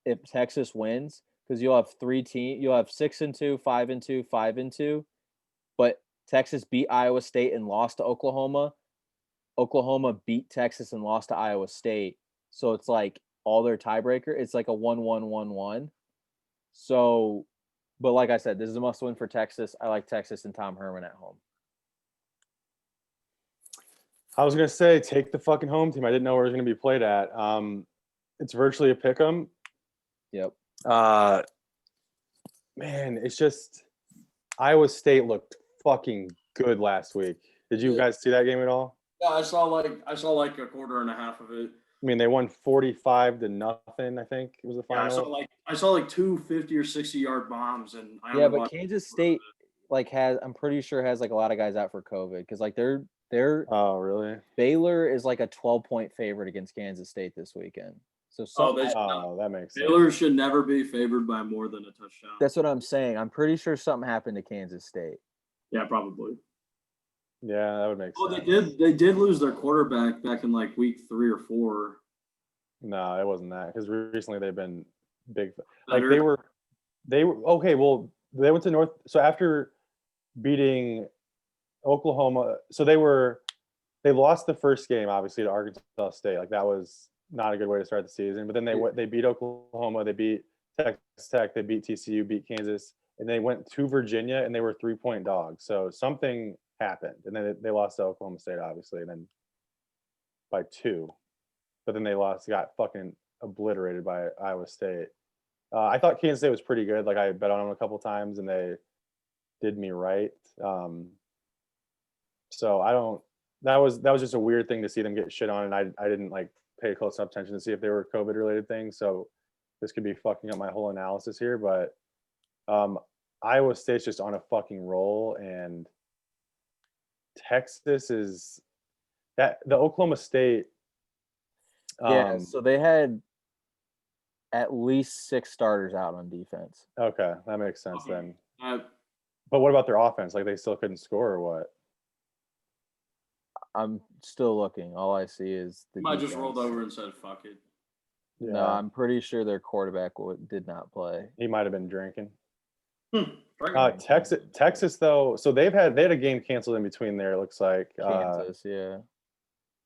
if Texas wins, because you'll have 3 teams. You'll have 6-2, 5-2, 5-2. But Texas beat Iowa State and lost to Oklahoma. Oklahoma beat Texas and lost to Iowa State. So it's like all their tiebreaker. It's like a 1-1-1-1. So, but like I said, this is a must win for Texas. I like Texas and Tom Herman at home. I was gonna say take the fucking home team. I didn't know where it was gonna be played at. It's virtually a pick 'em. Yep. Man, it's just Iowa State looked fucking good last week. Did you guys see that game at all? Yeah, I saw like a quarter and a half of it. I mean, they won 45-0. I think it was the Yeah, final. I saw like 2 50 or 60-yard bombs, and Yeah, but Kansas State I'm pretty sure has like a lot of guys out for COVID because like they're Oh, really? Baylor is like a 12-point favorite against Kansas State this weekend. So that makes sense. Baylor should never be favored by more than a touchdown. That's what I'm saying. I'm pretty sure something happened to Kansas State. Yeah, probably. Yeah, that would make sense. Oh, they did lose their quarterback back in like week 3 or 4. No, it wasn't that because recently they've been big. Like Better. they were okay. Well, they went to North. So after beating Oklahoma, so they lost the first game obviously to Arkansas State. Like that was not a good way to start the season. But then they beat Oklahoma, they beat Texas Tech, they beat TCU, beat Kansas, and they went to Virginia and they were 3-point dogs. So something happened, and then they lost to Oklahoma State obviously, and then by 2. But then they got fucking obliterated by Iowa State. I thought Kansas State was pretty good. Like I bet on them a couple times, and they did me right. So I don't. That was just a weird thing to see them get shit on, and I didn't like pay close enough attention to see if they were COVID related things. So this could be fucking up my whole analysis here, but Iowa State's just on a fucking roll, and Texas is that the Oklahoma State. Yeah, so they had at least 6 starters out on defense. Okay, that makes sense then. Uh, But what about their offense? Like they still couldn't score or what? I'm still looking. All I see is the I defense. just rolled over and said, "Fuck it." Yeah, No, I'm pretty sure their quarterback did not play. he might have been drinking. Texas. Texas though, so they had a game canceled in between there. It looks like Kansas, yeah.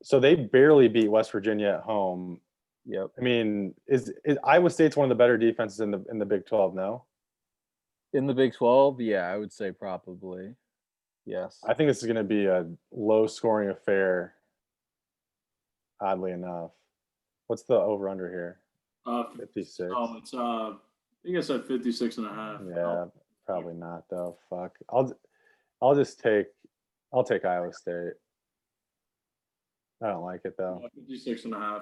So they barely beat West Virginia at home. Yep. I mean, is Iowa State's one of the better defenses in the Big 12? No, In the Big 12, yeah, I would say probably. Yes. I think this is going to be a low-scoring affair. Oddly enough, what's the over/under here? 56. Oh, it's I think I said 56.5. Yeah, probably not though. Fuck. I'll take Iowa State. I don't like it though. 56.5.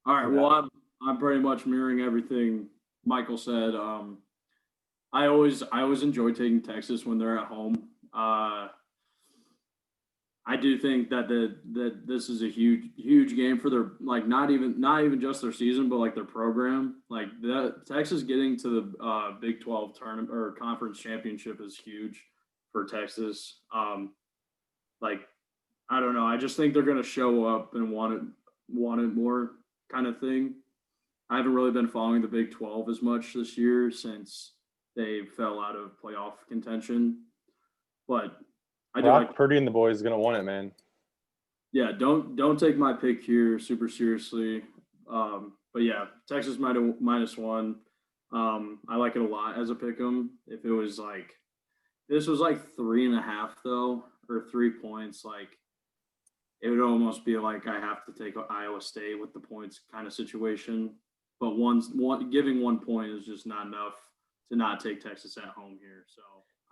All right. Well, I'm pretty much mirroring everything Michael said. I always enjoy taking Texas when they're at home. I do think that that this is a huge game for their not even just their season, but like their program. Like Texas getting to the Big 12 tournament or conference championship is huge for Texas. I don't know. I just think they're going to show up and want it more kind of thing. I haven't really been following the Big 12 as much this year since they fell out of playoff contention. But I do Brock Purdy and the boys is going to want it, man. Yeah, don't take my pick here super seriously. But yeah, Texas -1. I like it a lot as a pick 'em. If it was this was like 3.5 though, or 3 points, it would almost be like I have to take Iowa State with the points kind of situation. But giving 1 point is just not enough to not take Texas at home here. So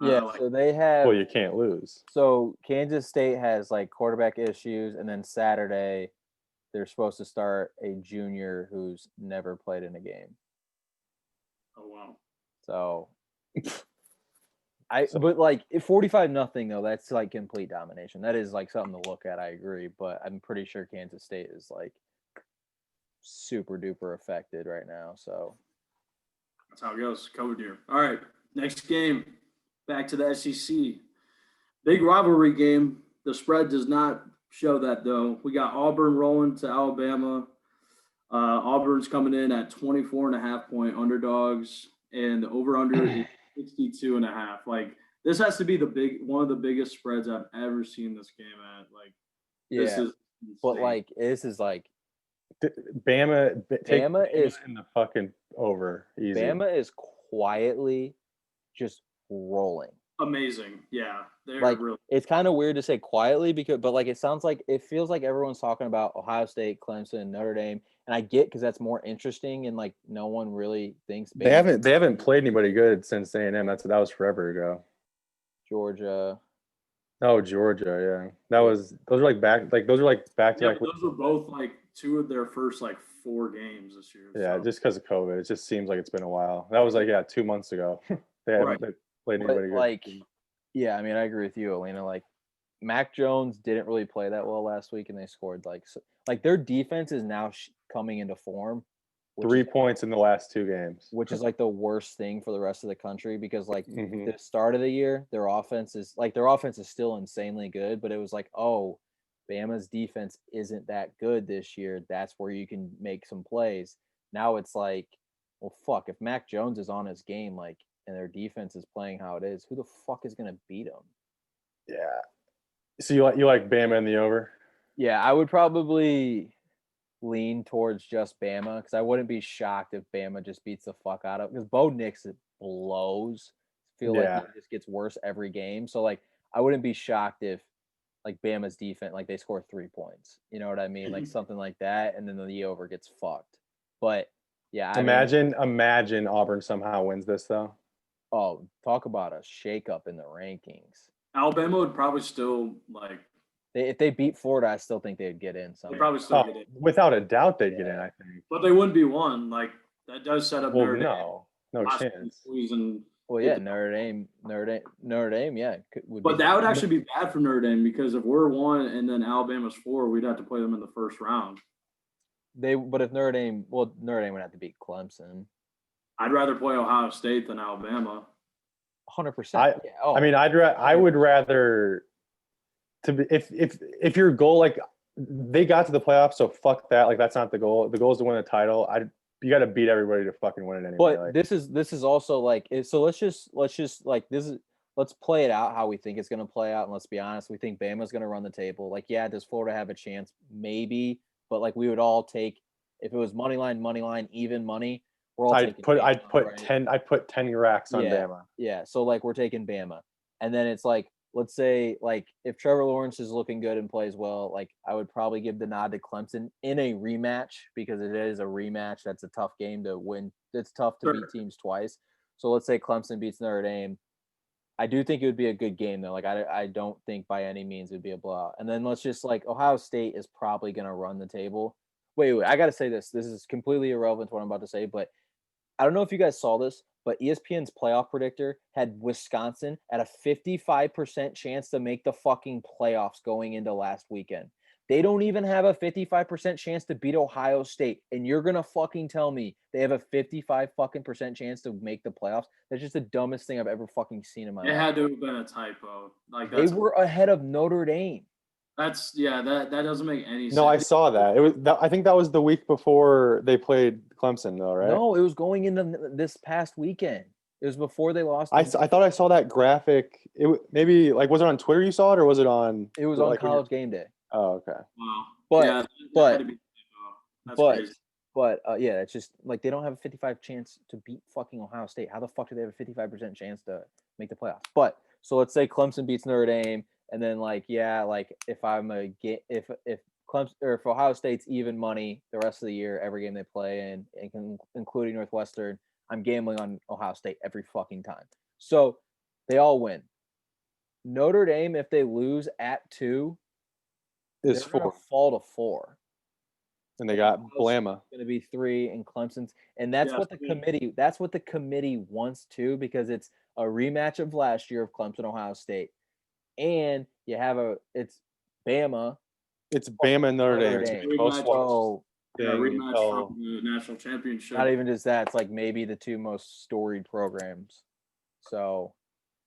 Yeah, I like so they have. Well, you can't lose. So Kansas State has like quarterback issues, and then Saturday they're supposed to start a junior who's never played in a game. oh wow. So So- but like 45-0 though, that's like complete domination. That is like something to look at. I agree, but I'm pretty sure Kansas State is like super duper affected right now. So That's how it goes. COVID year. All right. Next game. Back to the SEC. Big rivalry game. The spread does not show that though. We got Auburn rolling to Alabama. Auburn's coming in at 24.5 point underdogs, and the over/under is 62.5. This has to be one of the biggest spreads I've ever seen this game at. This yeah, is but insane. like this is like Bama, take Bama is in the fucking over. Easy. Bama is quietly just rolling. Amazing. Yeah, they're Like really. it's kind of weird to say quietly but like it feels like everyone's talking about Ohio State, Clemson, Notre Dame, and I get because that's more interesting and like no one really thinks They haven't played anybody good since A&M. That was forever ago. Georgia. Oh, Georgia, yeah. Those are like back to back. Those were both two of their first 4 games this year. Yeah, so. just because of COVID, it just seems like it's been a while. That was 2 months ago. They haven't played anybody good. Yeah, I mean, I agree with you, Alina. Like, Mac Jones didn't really play that well last week, and they scored their defense is now coming into form. 3 points in the last 2 games, which is like the worst thing for the rest of the country because Mhm. the start of the year, their offense is still insanely good, but it was like, oh, Bama's defense isn't that good this year. That's where you can make some plays. Now it's like, well, fuck, if Mac Jones is on his game, and their defense is playing how it is, who the fuck is gonna beat them? Yeah. So you like Bama in the over? Yeah, I would probably lean towards just Bama because I wouldn't be shocked if Bama just beats the fuck out of because Bo Nix blows. Like it just gets worse every game. So I wouldn't be shocked if Bama's defense they score 3 points. You know what I mean? Like something like that, and then the over gets fucked. But yeah, imagine Auburn somehow wins this though. Oh, talk about a shakeup in the rankings. Alabama would probably still if they beat Florida, I still think they'd get in. They probably still get in. Without a doubt, they'd get in. I think, but they wouldn't be one. That does set up. Well, Notre Dame. no chance. Well, yeah, Notre Dame, yeah. But that would actually be bad for Notre Dame because if we're 1 and then Alabama's 4, we'd have to play them in the first round. But if Notre Dame would have to beat Clemson. I'd rather play Ohio State than Alabama. 100%. I mean, I would rather to be if your goal they got to the playoffs, so fuck that. That's not the goal. The goal is to win the title. You got to beat everybody to fucking win it anyway. But this is also so let's just let's play it out how we think it's going to play out, and let's be honest, we think Bama's going to run the table. Yeah, does Florida have a chance? Maybe, but we would all take if it was money line, even money. I'd put 10 racks on Bama. Yeah, so we're taking Bama, and then it's let's say if Trevor Lawrence is looking good and plays well, I would probably give the nod to Clemson in a rematch because it is a rematch. That's a tough game to win. It's tough to beat teams twice. So let's say Clemson beats Notre Dame. I do think it would be a good game though. I don't think by any means it would be a blowout. And then let's just Ohio State is probably going to run the table. Wait, I got to say this. This is completely irrelevant to what I'm about to say, but I don't know if you guys saw this, but ESPN's playoff predictor had Wisconsin at a 55% chance to make the fucking playoffs going into last weekend. They don't even have a 55% chance to beat Ohio State. And you're going to fucking tell me they have a 55% chance to make the playoffs? That's just the dumbest thing I've ever fucking seen in my life. It had to have been a typo. They were ahead of Notre Dame. That doesn't make any sense. No, I saw that. I think that was the week before they played Clemson, though, right? No, it was going into this past weekend. It was before they lost. I thought I saw that graphic. Maybe was it on Twitter you saw it, or was it on? It was on College Game Day. Oh, okay. Wow. But But yeah, it's just like they don't have a 55 chance to beat fucking Ohio State. How the fuck do they have a 55% chance to make the playoffs? But so let's say Clemson beats Notre Dame, and then like if I'm a get if Clemson or if Ohio State's even money the rest of the year, every game they play, including Northwestern, I'm gambling on Ohio State every fucking time. So they all win. Notre Dame, if they lose at 2, Is they're gonna 4. fall to 4. And they got Bama. Going to be 3 and Clemson's, and that's what the committee. That's what the committee wants to, because it's a rematch of last year of Clemson Ohio State, and you have it's Bama. It's Bama and Notre Dame. Dame. Most So rematch from the national championship. not even just that. It's like maybe the 2 most storied programs. So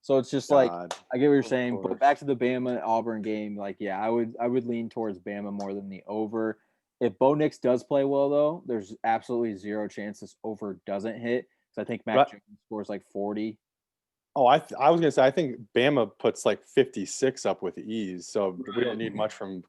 it's just like I get what you're saying. But back to the Bama Auburn game, like I would lean towards Bama more than the over. If Bo Nix does play well, though, there's absolutely 0 chance this over doesn't hit. So I think Mac Jones scores like 40. Oh, I was gonna say I think Bama puts like 56 up with ease, so we don't need much from.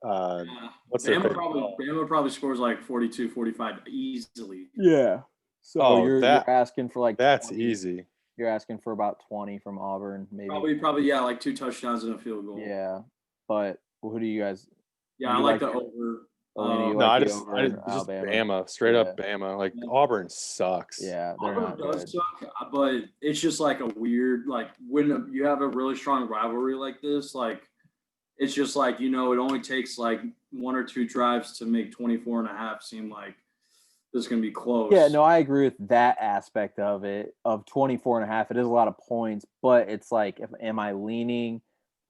What's their Bama probably scores like 42, 45 easily. Yeah. So you're asking for like that's 20. Easy. You're asking for about 20 from Auburn, maybe. Probably like 2 touchdowns and a field goal. Yeah, but who do you guys? Yeah, I like the over. I just Bama, straight up Bama. Like Auburn sucks. Yeah, they're Auburn does suck, but it's just like a weird, like when you have a really strong rivalry like this, like it's just like, it only takes like 1 or 2 drives to make 24 and a half seem like this is going to be close. Yeah, no, I agree with that aspect of it, of 24 and a half. It is a lot of points, but it's like, am I leaning,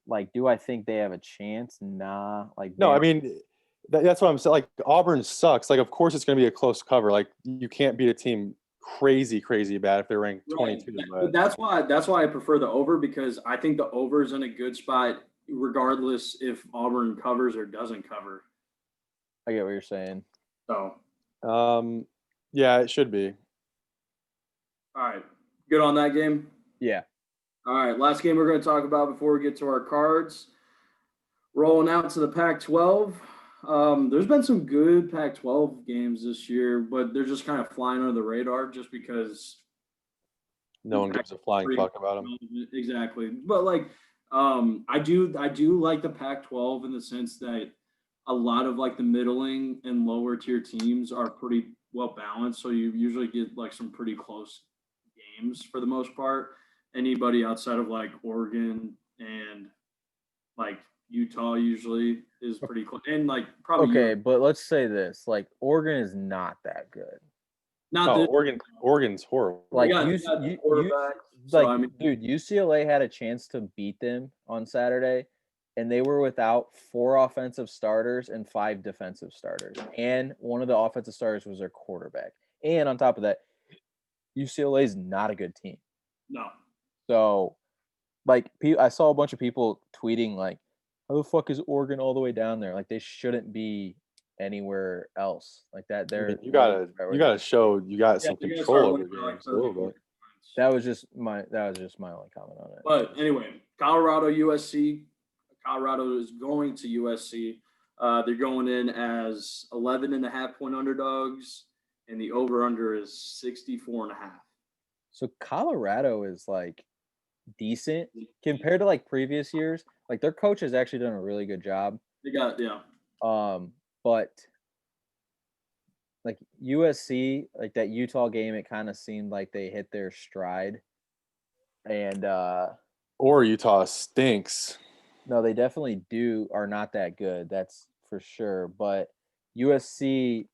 like, do I think they have a chance? Nah. Like, no, I mean, that's what I'm saying. Like Auburn sucks. Like, of course it's going to be a close cover. Like you can't beat a team crazy bad if they're ranked 22. But that's why I prefer the over, because I think the over is in a good spot regardless if Auburn covers or doesn't cover. I get what you're saying. So, yeah, it should be. All right, good on that game. Yeah. All right, last game we're going to talk about before we get to our cards. Rolling out to the Pac-12. There's been some good Pac-12 games this year, but they're just kind of flying under the radar just because no one gives a flying fuck about them. Exactly, but like, I do like the Pac-12 in the sense that a lot of like the middling and lower tier teams are pretty well balanced, so you usually get like some pretty close games for the most part. Anybody outside of like Oregon and like Utah usually is pretty close, and like probably okay. But let's say this: like Oregon is not that good. Oregon's horrible. Like dude, UCLA had a chance to beat them on Saturday, and they were without 4 offensive starters and 5 defensive starters, and one of the offensive starters was their quarterback. And on top of that, UCLA is not a good team. No. So, like, I saw a bunch of people tweeting like, "How the fuck is Oregon all the way down there? Like, they shouldn't be anywhere else like that." You gotta show you got some control over games a little bit. That was just my only comment on it. But anyway, Colorado, USC. Colorado is going to USC. They're going in as 11.5-point underdogs, and the over/under is 64.5. So Colorado is like decent compared to like previous years. Like their coach has actually done a really good job. But like USC, like that Utah game, it kind of seemed like they hit their stride. And or Utah stinks. No, they definitely are not that good. That's for sure. But USC,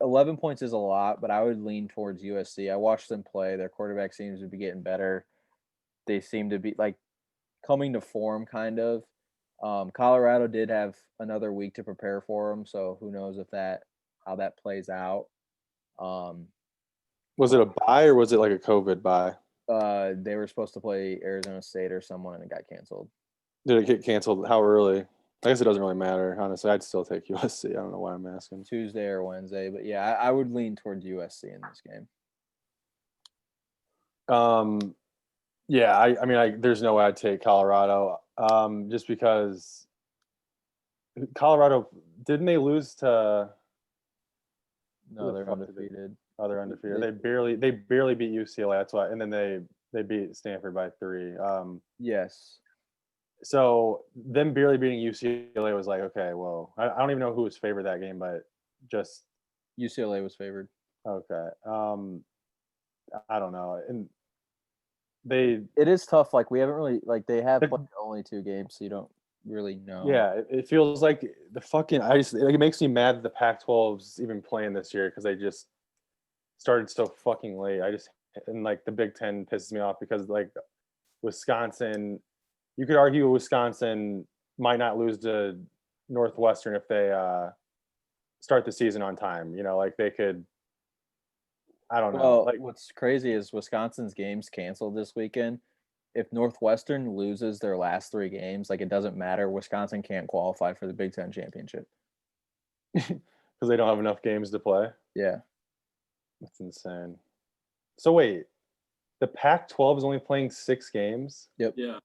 11 points is a lot, but I would lean towards USC. I watched them play. Their quarterback seems to be getting better. They seem to be like coming to form, kind of. Colorado did have another week to prepare for them, so who knows how that plays out. Was it a bye or was it like a COVID bye? They were supposed to play Arizona State or someone, and it got canceled. Did it get canceled? How early? I guess it doesn't really matter. Honestly, I'd still take USC. I don't know why I'm asking. Tuesday or Wednesday, but yeah, I would lean towards USC in this game. Yeah, I mean, there's no way I'd take Colorado. Just because Colorado, didn't they lose to No, the they're fuck did they- undefeated. Oh, they're undefeated. They barely beat UCLA. That's why, and then they beat Stanford by 3. Yes. So them barely beating UCLA was like, okay, well, I don't even know who was favored that game, but just UCLA was favored. okay. I don't know, and they It is tough. Like we haven't really like they have But- played only 2 games, so you don't really know. yeah, it feels like the fucking it makes me mad that the Pac-12's even playing this year because they just started so fucking late. And like the Big Ten pisses me off because like Wisconsin, you could argue Wisconsin might not lose to Northwestern if they start the season on time. You know, like they could. I don't know. Well, Like what's crazy is Wisconsin's games canceled this weekend. If Northwestern loses their last 3 games, like it doesn't matter. Wisconsin can't qualify for the Big Ten championship. because they don't have enough games to play. Yeah. That's insane. So wait, the Pac-12 is only playing 6 games. Yeah.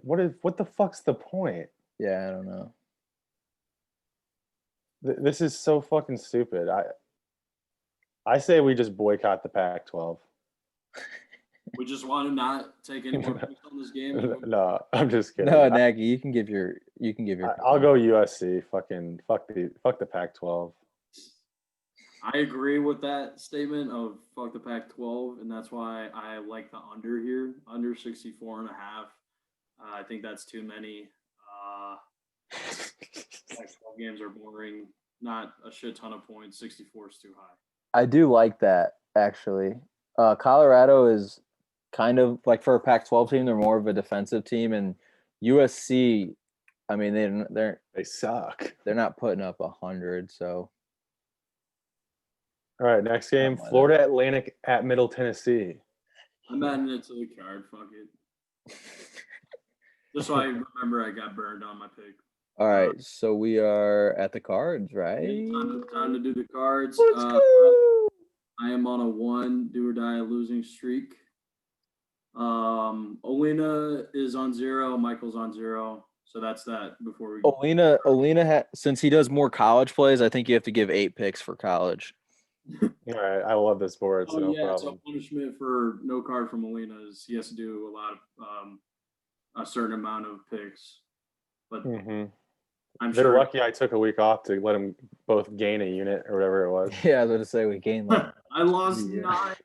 What the fuck's the point? Yeah, I don't know. This is so fucking stupid. I say we just boycott the Pac-12. We just want to not take any more picks on this game. No, I'm just kidding. No, Nagy, you can give your I'll go USC. Fucking fuck the Pac-12. I agree with that statement of fuck the Pac-12, and that's why I like the under here, under 64.5. I think that's too many. Pac-12 games are boring. Not a shit ton of points. 64 is too high. I do like that actually. Colorado is kind of like for a Pac-12 team, they're more of a defensive team, and USC, I mean They suck. they're not putting up 100, so All right, next game: Something like Florida Atlantic at Middle Tennessee. I'm adding it to the card. Fuck it. Just so I remember I got burned on my pick. all right. So we are at the cards, right? Time to do the cards. Let's go. I am on a 1 do or die losing streak. Olina is on 0. Michael's on 0. So that's that before we go. Olina since he does more college plays, I think you have to give 8 picks for college. All right, I love this board, so Oh, no yeah. problem. So punishment for no card from Olina is he has to do a lot of a certain amount of picks. But Mm-hmm. I'm They're sure lucky I took a week off to let them both gain a unit or whatever it was. Yeah, I was going to say we gained like I lost Yeah. 9.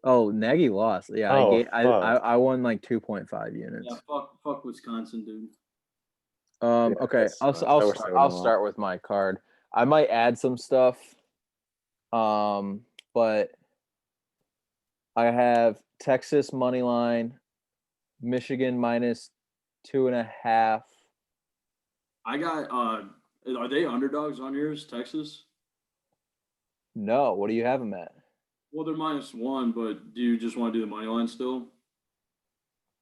Oh, Nagy lost. Yeah, Oh, I won like 2.5 units. Yeah, fuck Wisconsin, dude. Yeah, Okay, that sucks. I wish they I'll would've start with my card. I might add some stuff. But I have Texas money line, Michigan minus 2.5. I got are they underdogs on yours, Texas? No, what do you have them at? Well, they're -1, but do you just want to do the money line still?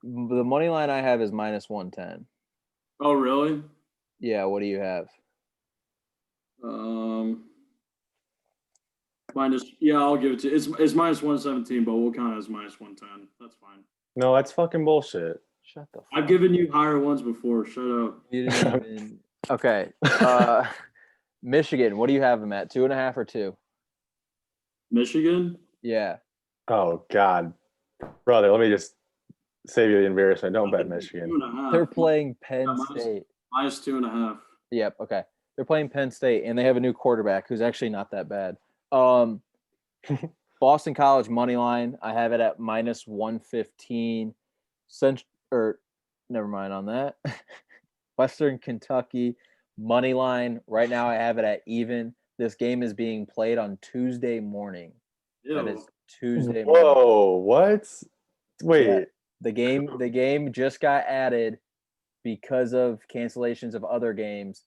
The money line I have is minus 110. Oh, really? Yeah, what do you have? I'll give it to you. It's -117, but we'll count it as -110. That's fine. No, that's fucking bullshit. Shut the fuck I've given you higher ones before. Shut up. You didn't even. Okay. Michigan, what do you have them at? 2.5 or 2? Michigan? Yeah. Oh God, brother, let me just save you the embarrassment. Don't bet Michigan. 2.5. They're playing Penn minus- State. -2.5. Yep. Okay. They're playing Penn State, and they have a new quarterback who's actually not that bad. Boston College money line. I have it at minus 115. Never mind on that. Western Kentucky money line. Right now, I have it at even. This game is being played on Tuesday morning. That Ew. is Tuesday morning. Whoa, what? Wait, Yeah. The game just got added because of cancellations of other games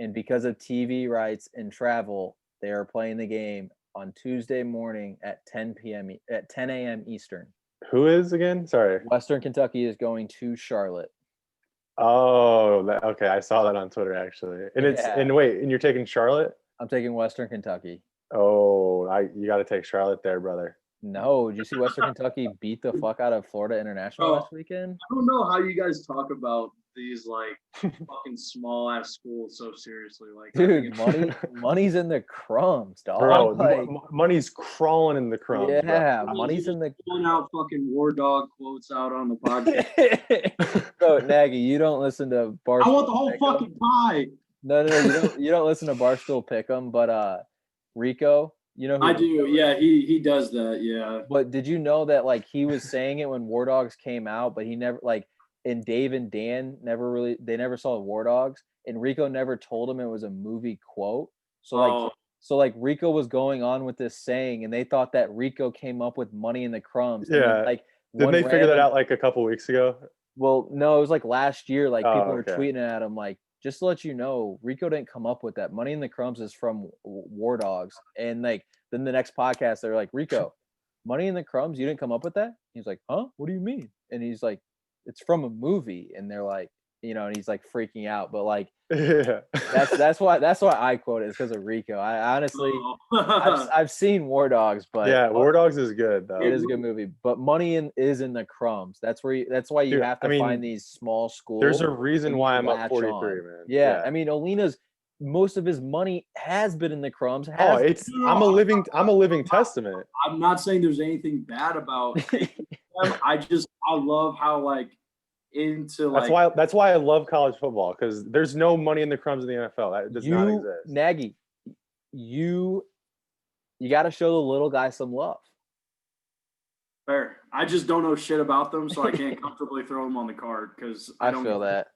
and because of TV rights and travel. They are playing the game on Tuesday morning at 10 a.m. Eastern. who is again? Sorry. Western Kentucky is going to Charlotte. Oh, okay. I saw that on Twitter actually. And Yeah. and you're taking Charlotte? I'm taking Western Kentucky. Oh, you got to take Charlotte there, brother. No, did you see Western Kentucky beat the fuck out of Florida International Oh. last weekend? I don't know how you guys talk about these like fucking small ass schools so seriously. Like, I Dude, think money's in the crumbs, dog. Bro, Like, money's crawling in the crumbs. bro. yeah, money's in the. pulling out fucking War Dog quotes out on the podcast. So Nagy, you don't listen to Barstool. I want the whole Pick'em? fucking pie. No, you don't listen to Barstool Pick'em, but Rico, you know who I Rico do. is? Yeah, he does that. Yeah. But did you know that like he was saying it when War Dogs came out, but he never like, and Dave and Dan they never saw War Dogs, and Rico never told him it was a movie quote. So like Rico was going on with this saying, and they thought that Rico came up with Money in the Crumbs. And then, Yeah. like Didn't they figure that out like a couple weeks ago? Well, no, it was like last year. Like Oh, people were okay. tweeting at him, like, just to let you know, Rico didn't come up with that. Money in the Crumbs is from War Dogs. And like then the next podcast, they're like, Rico, Money in the Crumbs, you didn't come up with that? He's like, huh? What do you mean? And he's like, it's from a movie. And they're like, you know, and he's like freaking out. But like Yeah. that's why I quote it, is because of Rico. I honestly I've seen War Dogs, but Yeah, War Dogs is good though. it is a good movie. But is in the crumbs. That's where that's why you Dude, have to I mean, find these small schools. There's a reason and why you I'm up latch 43, on. man. Yeah, I mean, Olina's most of his money has been in the crumbs. Oh, Has I'm a living testament. I'm not saying there's anything bad about them. I love how like into like That's why I love college football, because there's no money in the crumbs in the NFL. That does not exist. Nagy, you got to show the little guy some love. fair. I just don't know shit about them, so I can't comfortably throw them on the card because I feel that.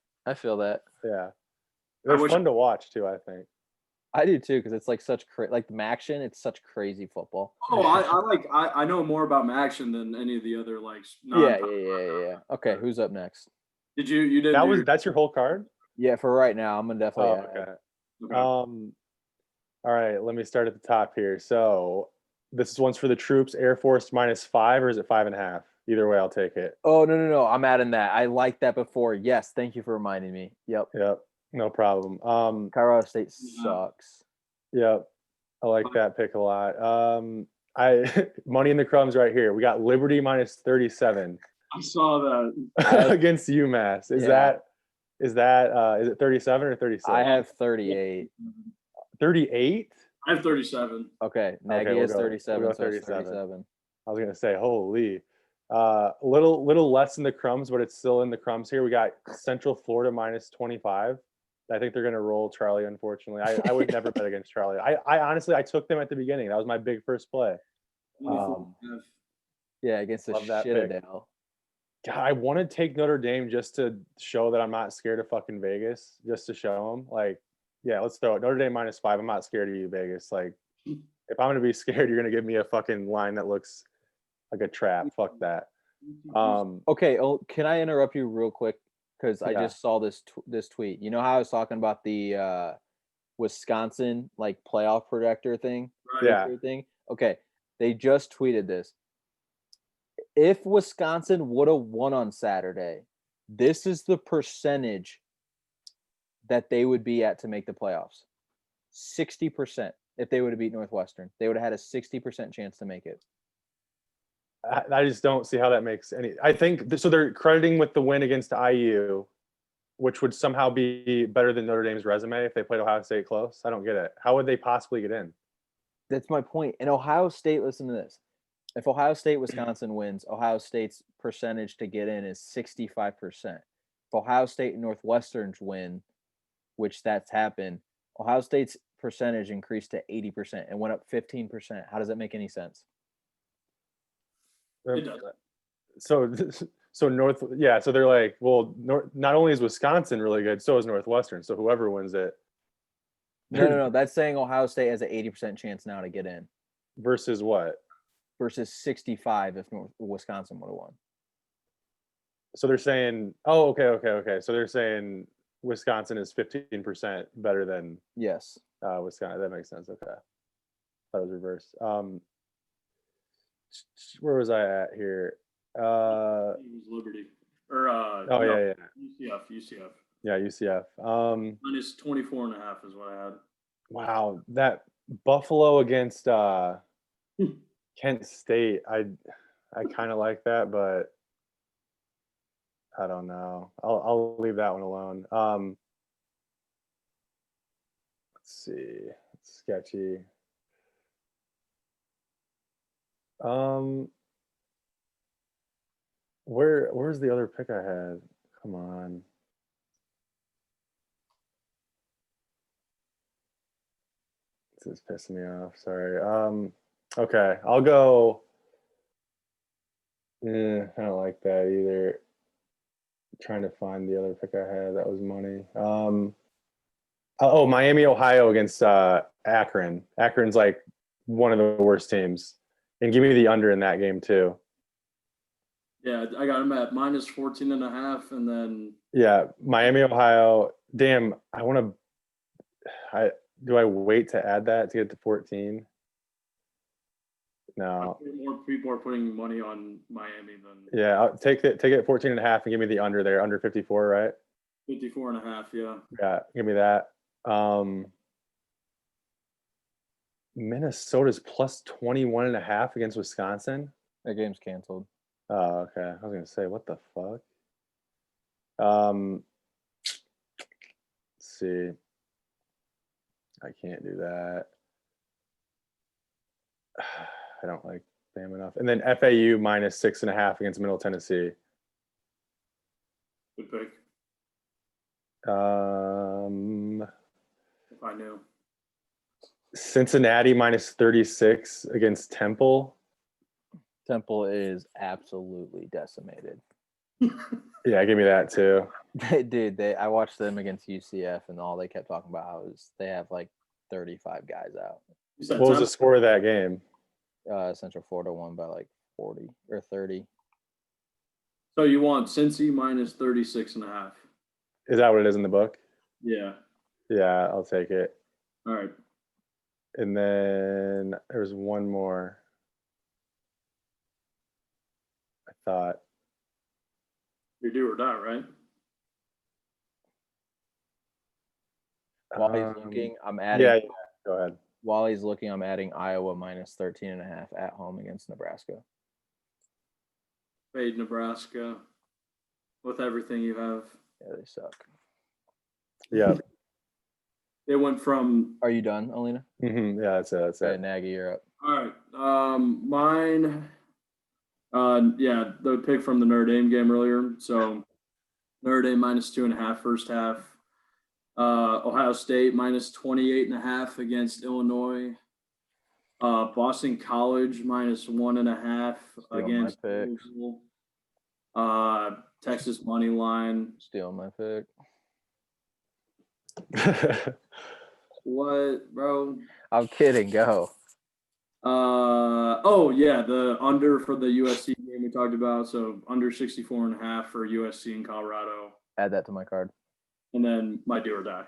Yeah, they're fun to watch too, I think. I do too, because it's like such like the action. It's such crazy football. Oh, I know more about Maction than any of the other like. Yeah. Okay, who's up next? Did you did That's your whole card? Yeah, for right now, I'm gonna definitely. Okay. Okay. All right, let me start at the top here. So this one's for the troops. Air Force -5, or is it 5.5? Either way, I'll take it. Oh no! I'm adding that. I liked that before. Yes, thank you for reminding me. Yep. No problem. Colorado State sucks. Yep, I like that pick a lot. Money in the crumbs right here. We got Liberty -37. I saw that against UMass. Is it 37 or 36? I have 38. 38? I have 37. Okay, Nagy has 37. We'll go so it's 37. I was gonna say, holy. Little less in the crumbs, but it's still in the crumbs here. We got Central Florida -25. I think they're gonna roll Charlie, unfortunately. I would never bet against Charlie. I honestly I took them at the beginning. That was my big first play. Yeah, against the Citadel. God, I want to take Notre Dame just to show that I'm not scared of fucking Vegas, just to show them. Like, yeah, let's throw it. Notre Dame -5. I'm not scared of you, Vegas. Like, if I'm gonna be scared, you're gonna give me a fucking line that looks like a trap. Fuck that. Okay, can I interrupt you real quick? Because I just saw this tweet. You know how I was talking about the Wisconsin like playoff projector thing? Right. Thing? Okay, they just tweeted this. If Wisconsin would have won on Saturday, this is the percentage that they would be at to make the playoffs. 60%. If they would have beat Northwestern, they would have had a 60% chance to make it. I just don't see how that makes any. I think so. They're crediting with the win against IU, which would somehow be better than Notre Dame's resume if they played Ohio State close. I don't get it. How would they possibly get in? That's my point. And Ohio State, listen to this. If Ohio State, Wisconsin wins, Ohio State's percentage to get in is 65%. If Ohio State and Northwestern's win, which that's happened, Ohio State's percentage increased to 80% and went up 15%. How does that make any sense? It does. So they're like, well, not only is Wisconsin really good, so is Northwestern. So whoever wins it. No. That's saying Ohio State has an 80% chance now to get in. Versus what? Versus 65 if Wisconsin would have won. So they're saying, oh, okay. So they're saying Wisconsin is 15% better than Wisconsin. That makes sense. Okay. That was reversed. Where was I at here? It was Liberty. Or UCF. Yeah, UCF. Minus 24.5 is what I had. Wow, that Buffalo against Kent State. I kind of like that, but I don't know. I'll leave that one alone. Let's see. It's sketchy. Where's the other pick I had? Come on. This is pissing me off. Sorry. Okay, I'll go. I don't like that either. Trying to find the other pick I had. That was money. Miami, Ohio against Akron. Akron's like one of the worst teams. And give me the under in that game too. Yeah, I got him at minus 14.5, and then Yeah, Miami, Ohio. Damn, do I wait to add that to get to 14? No. more people are putting money on Miami than Yeah, I'll take it 14.5 and give me the under there, under 54, right? 54.5. Yeah. Yeah, give me that. Minnesota's plus 21.5 against Wisconsin. That game's canceled. Oh, okay. I was gonna say, what the fuck? Let's see. I can't do that. I don't like Bam enough. And then FAU minus 6.5 against Middle Tennessee. Good pick. If If I knew. Cincinnati minus 36 against Temple. Temple is absolutely decimated. Yeah, give me that too. Dude, I watched them against UCF, and all they kept talking about was they have like 35 guys out. What was the score of that game? Central Florida won by like 40 or 30. So you want Cincy minus 36.5? Is that what it is in the book? Yeah. Yeah, I'll take it. All right. And then there's one more. I thought. You do or die, right? While he's looking, I'm adding. Yeah, go ahead. While he's looking, I'm adding Iowa minus 13.5 at home against Nebraska. Fade Nebraska with everything you have. Yeah, they suck. Yeah. They went from. Are you done, Alina? Mm-hmm. Yeah, that's it. That's Okay, it. Nagy, you're up. All right. Mine. Yeah, the pick from the Notre Dame game earlier. So Notre Dame minus 2.5 first half. Ohio State minus 28.5 against Illinois. Boston College minus 1.5 against Louisville. Texas money line. Stealing my pick. What, bro? I'm kidding. Go. The under for the USC game we talked about. So under 64.5 for USC in Colorado. Add that to my card. And then my do or die.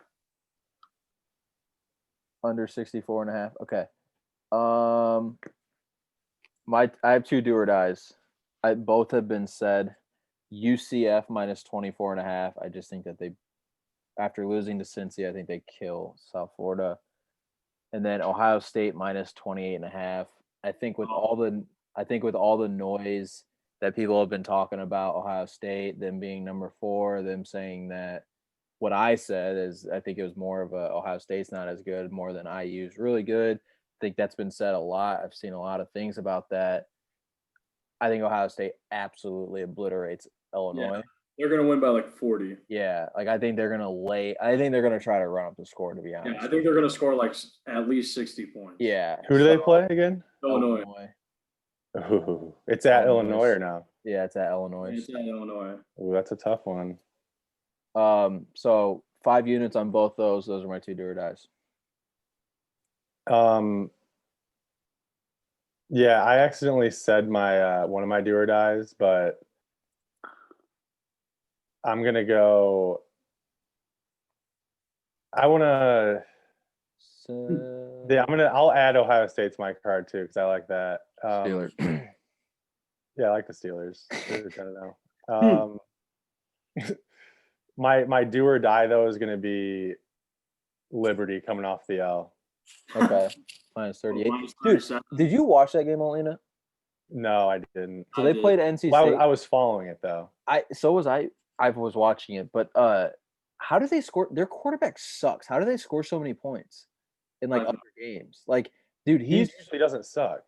Under 64.5. Okay. I have two do or dies. Both have been said. UCF minus 24.5. I just think that after losing to Cincy, I think they kill South Florida. And then Ohio State minus 28.5. I think with all the noise that people have been talking about Ohio State, them being number 4, them saying that what I said is I think it was more of a Ohio State's not as good, more than IU's really good. I think that's been said a lot. I've seen a lot of things about that. I think Ohio State absolutely obliterates Illinois. Yeah, they're going to win by like 40. Yeah, like I think they're going to try to run up the score, to be honest. Yeah, I think they're going to score like at least 60 points. Yeah. Who do they play again? Illinois. Ooh, it's at Illinois or no? Yeah, it's at Illinois. It's at Illinois. Ooh, that's a tough one. So 5 units on both those. Those are my two do or dies. Yeah, I accidentally said my one of my do or dies, but I'm gonna go. I want to. Yeah, I'll add Ohio State to my card too because I like that. Steelers. Yeah, I like the Steelers. I don't know. My do or die though is going to be Liberty coming off the L. Okay, minus 38. Dude, did you watch that game, Alina? No, I didn't. So I they did. played NC Well, State. I was following it though. So was I. I was watching it, but how do they score? Their quarterback sucks. How do they score so many points in like I- other games? Like, dude, He he's. usually doesn't suck.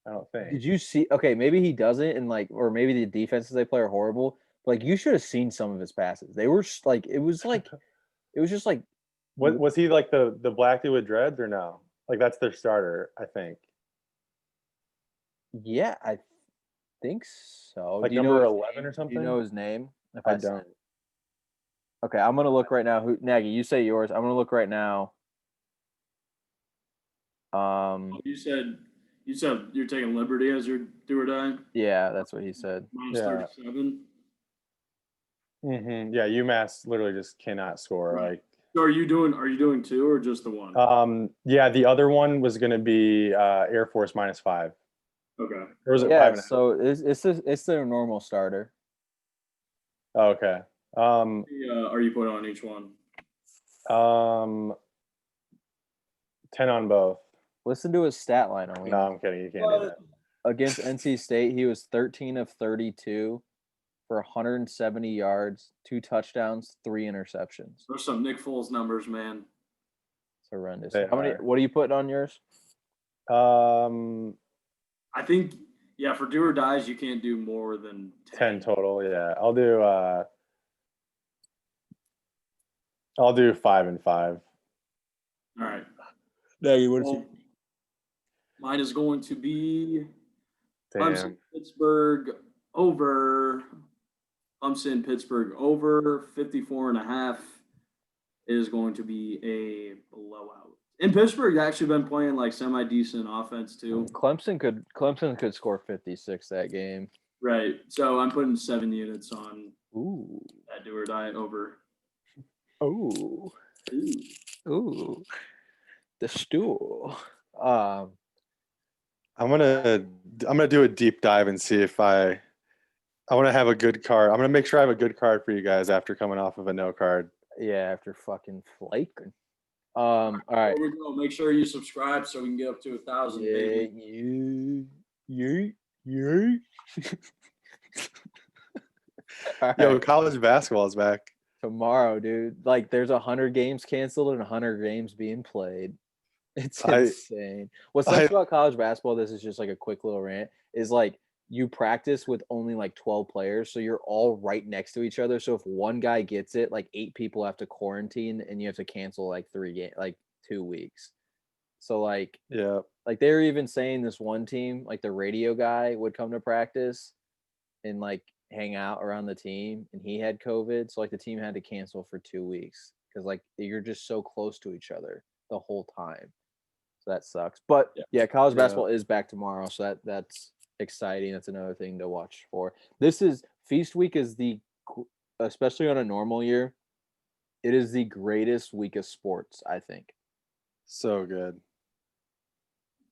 I don't think. Did you see? Okay, maybe he doesn't, and like, or maybe the defenses they play are horrible. But like, you should have seen some of his passes. They were like, it was just like, What was he like the black dude with dreads or no? Like that's their starter, I think. yeah, I think so. Like Do you number know his 11 or name? Do something? you know his name? If I said don't. it. Okay, I'm gonna look right now. Who Nagy? You say yours. I'm gonna look right now. You said you're taking Liberty as your do or die. Yeah, that's what he said. Minus Yeah. 37. Yeah, UMass literally just cannot score. Right. So are you doing two or just the one? Yeah, the other one was going to be Air Force -5. Okay. Or was it Yeah, 5.5? so it's their normal starter. Oh, okay. Are you putting on each one? 10 on both. Listen to his stat line only. No, I'm kidding. You can't do that. Against NC State, he was 13 of 32 for 170 yards, 2 touchdowns, 3 interceptions. There's some Nick Foles numbers, man. It's horrendous. They How many? are. What are you putting on yours? I think, yeah, for do or dies, you can't do more than 10 total. Yeah, I'll do 5 and 5. All right. Nagy, Well, mine is going to be Clemson, Damn. Pittsburgh over. Clemson, Pittsburgh over 54.5 is going to be a blowout. And Pittsburgh actually been playing like semi-decent offense too. Clemson could score 56 that game. Right. So I'm putting 7 units on Ooh. that do or die over. Ooh. Ooh. Ooh. The stool. I'm gonna do a deep dive and see if I want to have a good card. I'm gonna make sure I have a good card for you guys after coming off of a no card. Yeah, after fucking flaking. All right. Before we go, make sure you subscribe so we can get up to 1,000, baby. Yeah. All Yo, right. college basketball is back. Tomorrow, dude. Like, there's 100 games canceled and 100 games being played. It's insane. What sucks about college basketball, this is just like a quick little rant, is like you practice with only like 12 players, so you're all right next to each other. So if one guy gets it, like 8 people have to quarantine and you have to cancel like 2 weeks. So like Yeah. like they were even saying this one team, like the radio guy would come to practice and like hang out around the team, and he had COVID. So like the team had to cancel for 2 weeks because like you're just so close to each other the whole time. So that sucks. But yeah, college basketball is back tomorrow, so that's exciting. That's another thing to watch for. This is Feast Week is especially on a normal year, it is the greatest week of sports, I think. So good.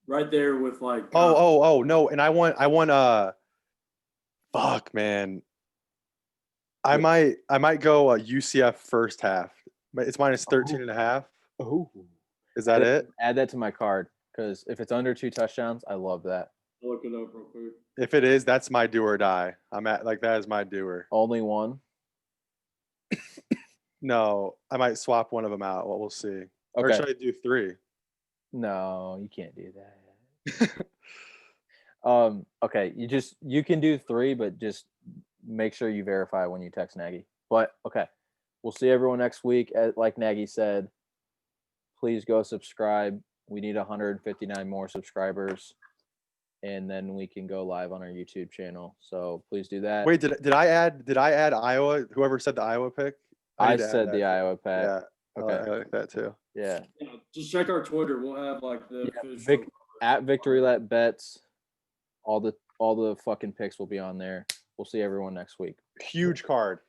Right there with like. Oh no, and I want fuck, man. I might go UCF first half. But it's minus 13.5. Oh. Is that it? Add that to my card, because if it's under 2 touchdowns, I love that. I'll look it up real quick. If it is, that's my do or die. I'm at like that is my doer. Only one? No, I might swap one of them out. Well, we'll see. Okay. Or should I do 3? No, you can't do that. Okay, you can do 3, but just make sure you verify when you text Nagy. But okay, we'll see everyone next week. Like Nagy said, please go subscribe. We need 159 more subscribers, and then we can go live on our YouTube channel. So please do that. Wait, did I add Iowa? Whoever said the Iowa pick? I said the Iowa pick. Yeah. Okay. I like that too. Yeah. Just check our Twitter. We'll have like the official. At Victory Lap Bets. All the fucking picks will be on there. We'll see everyone next week. Huge card.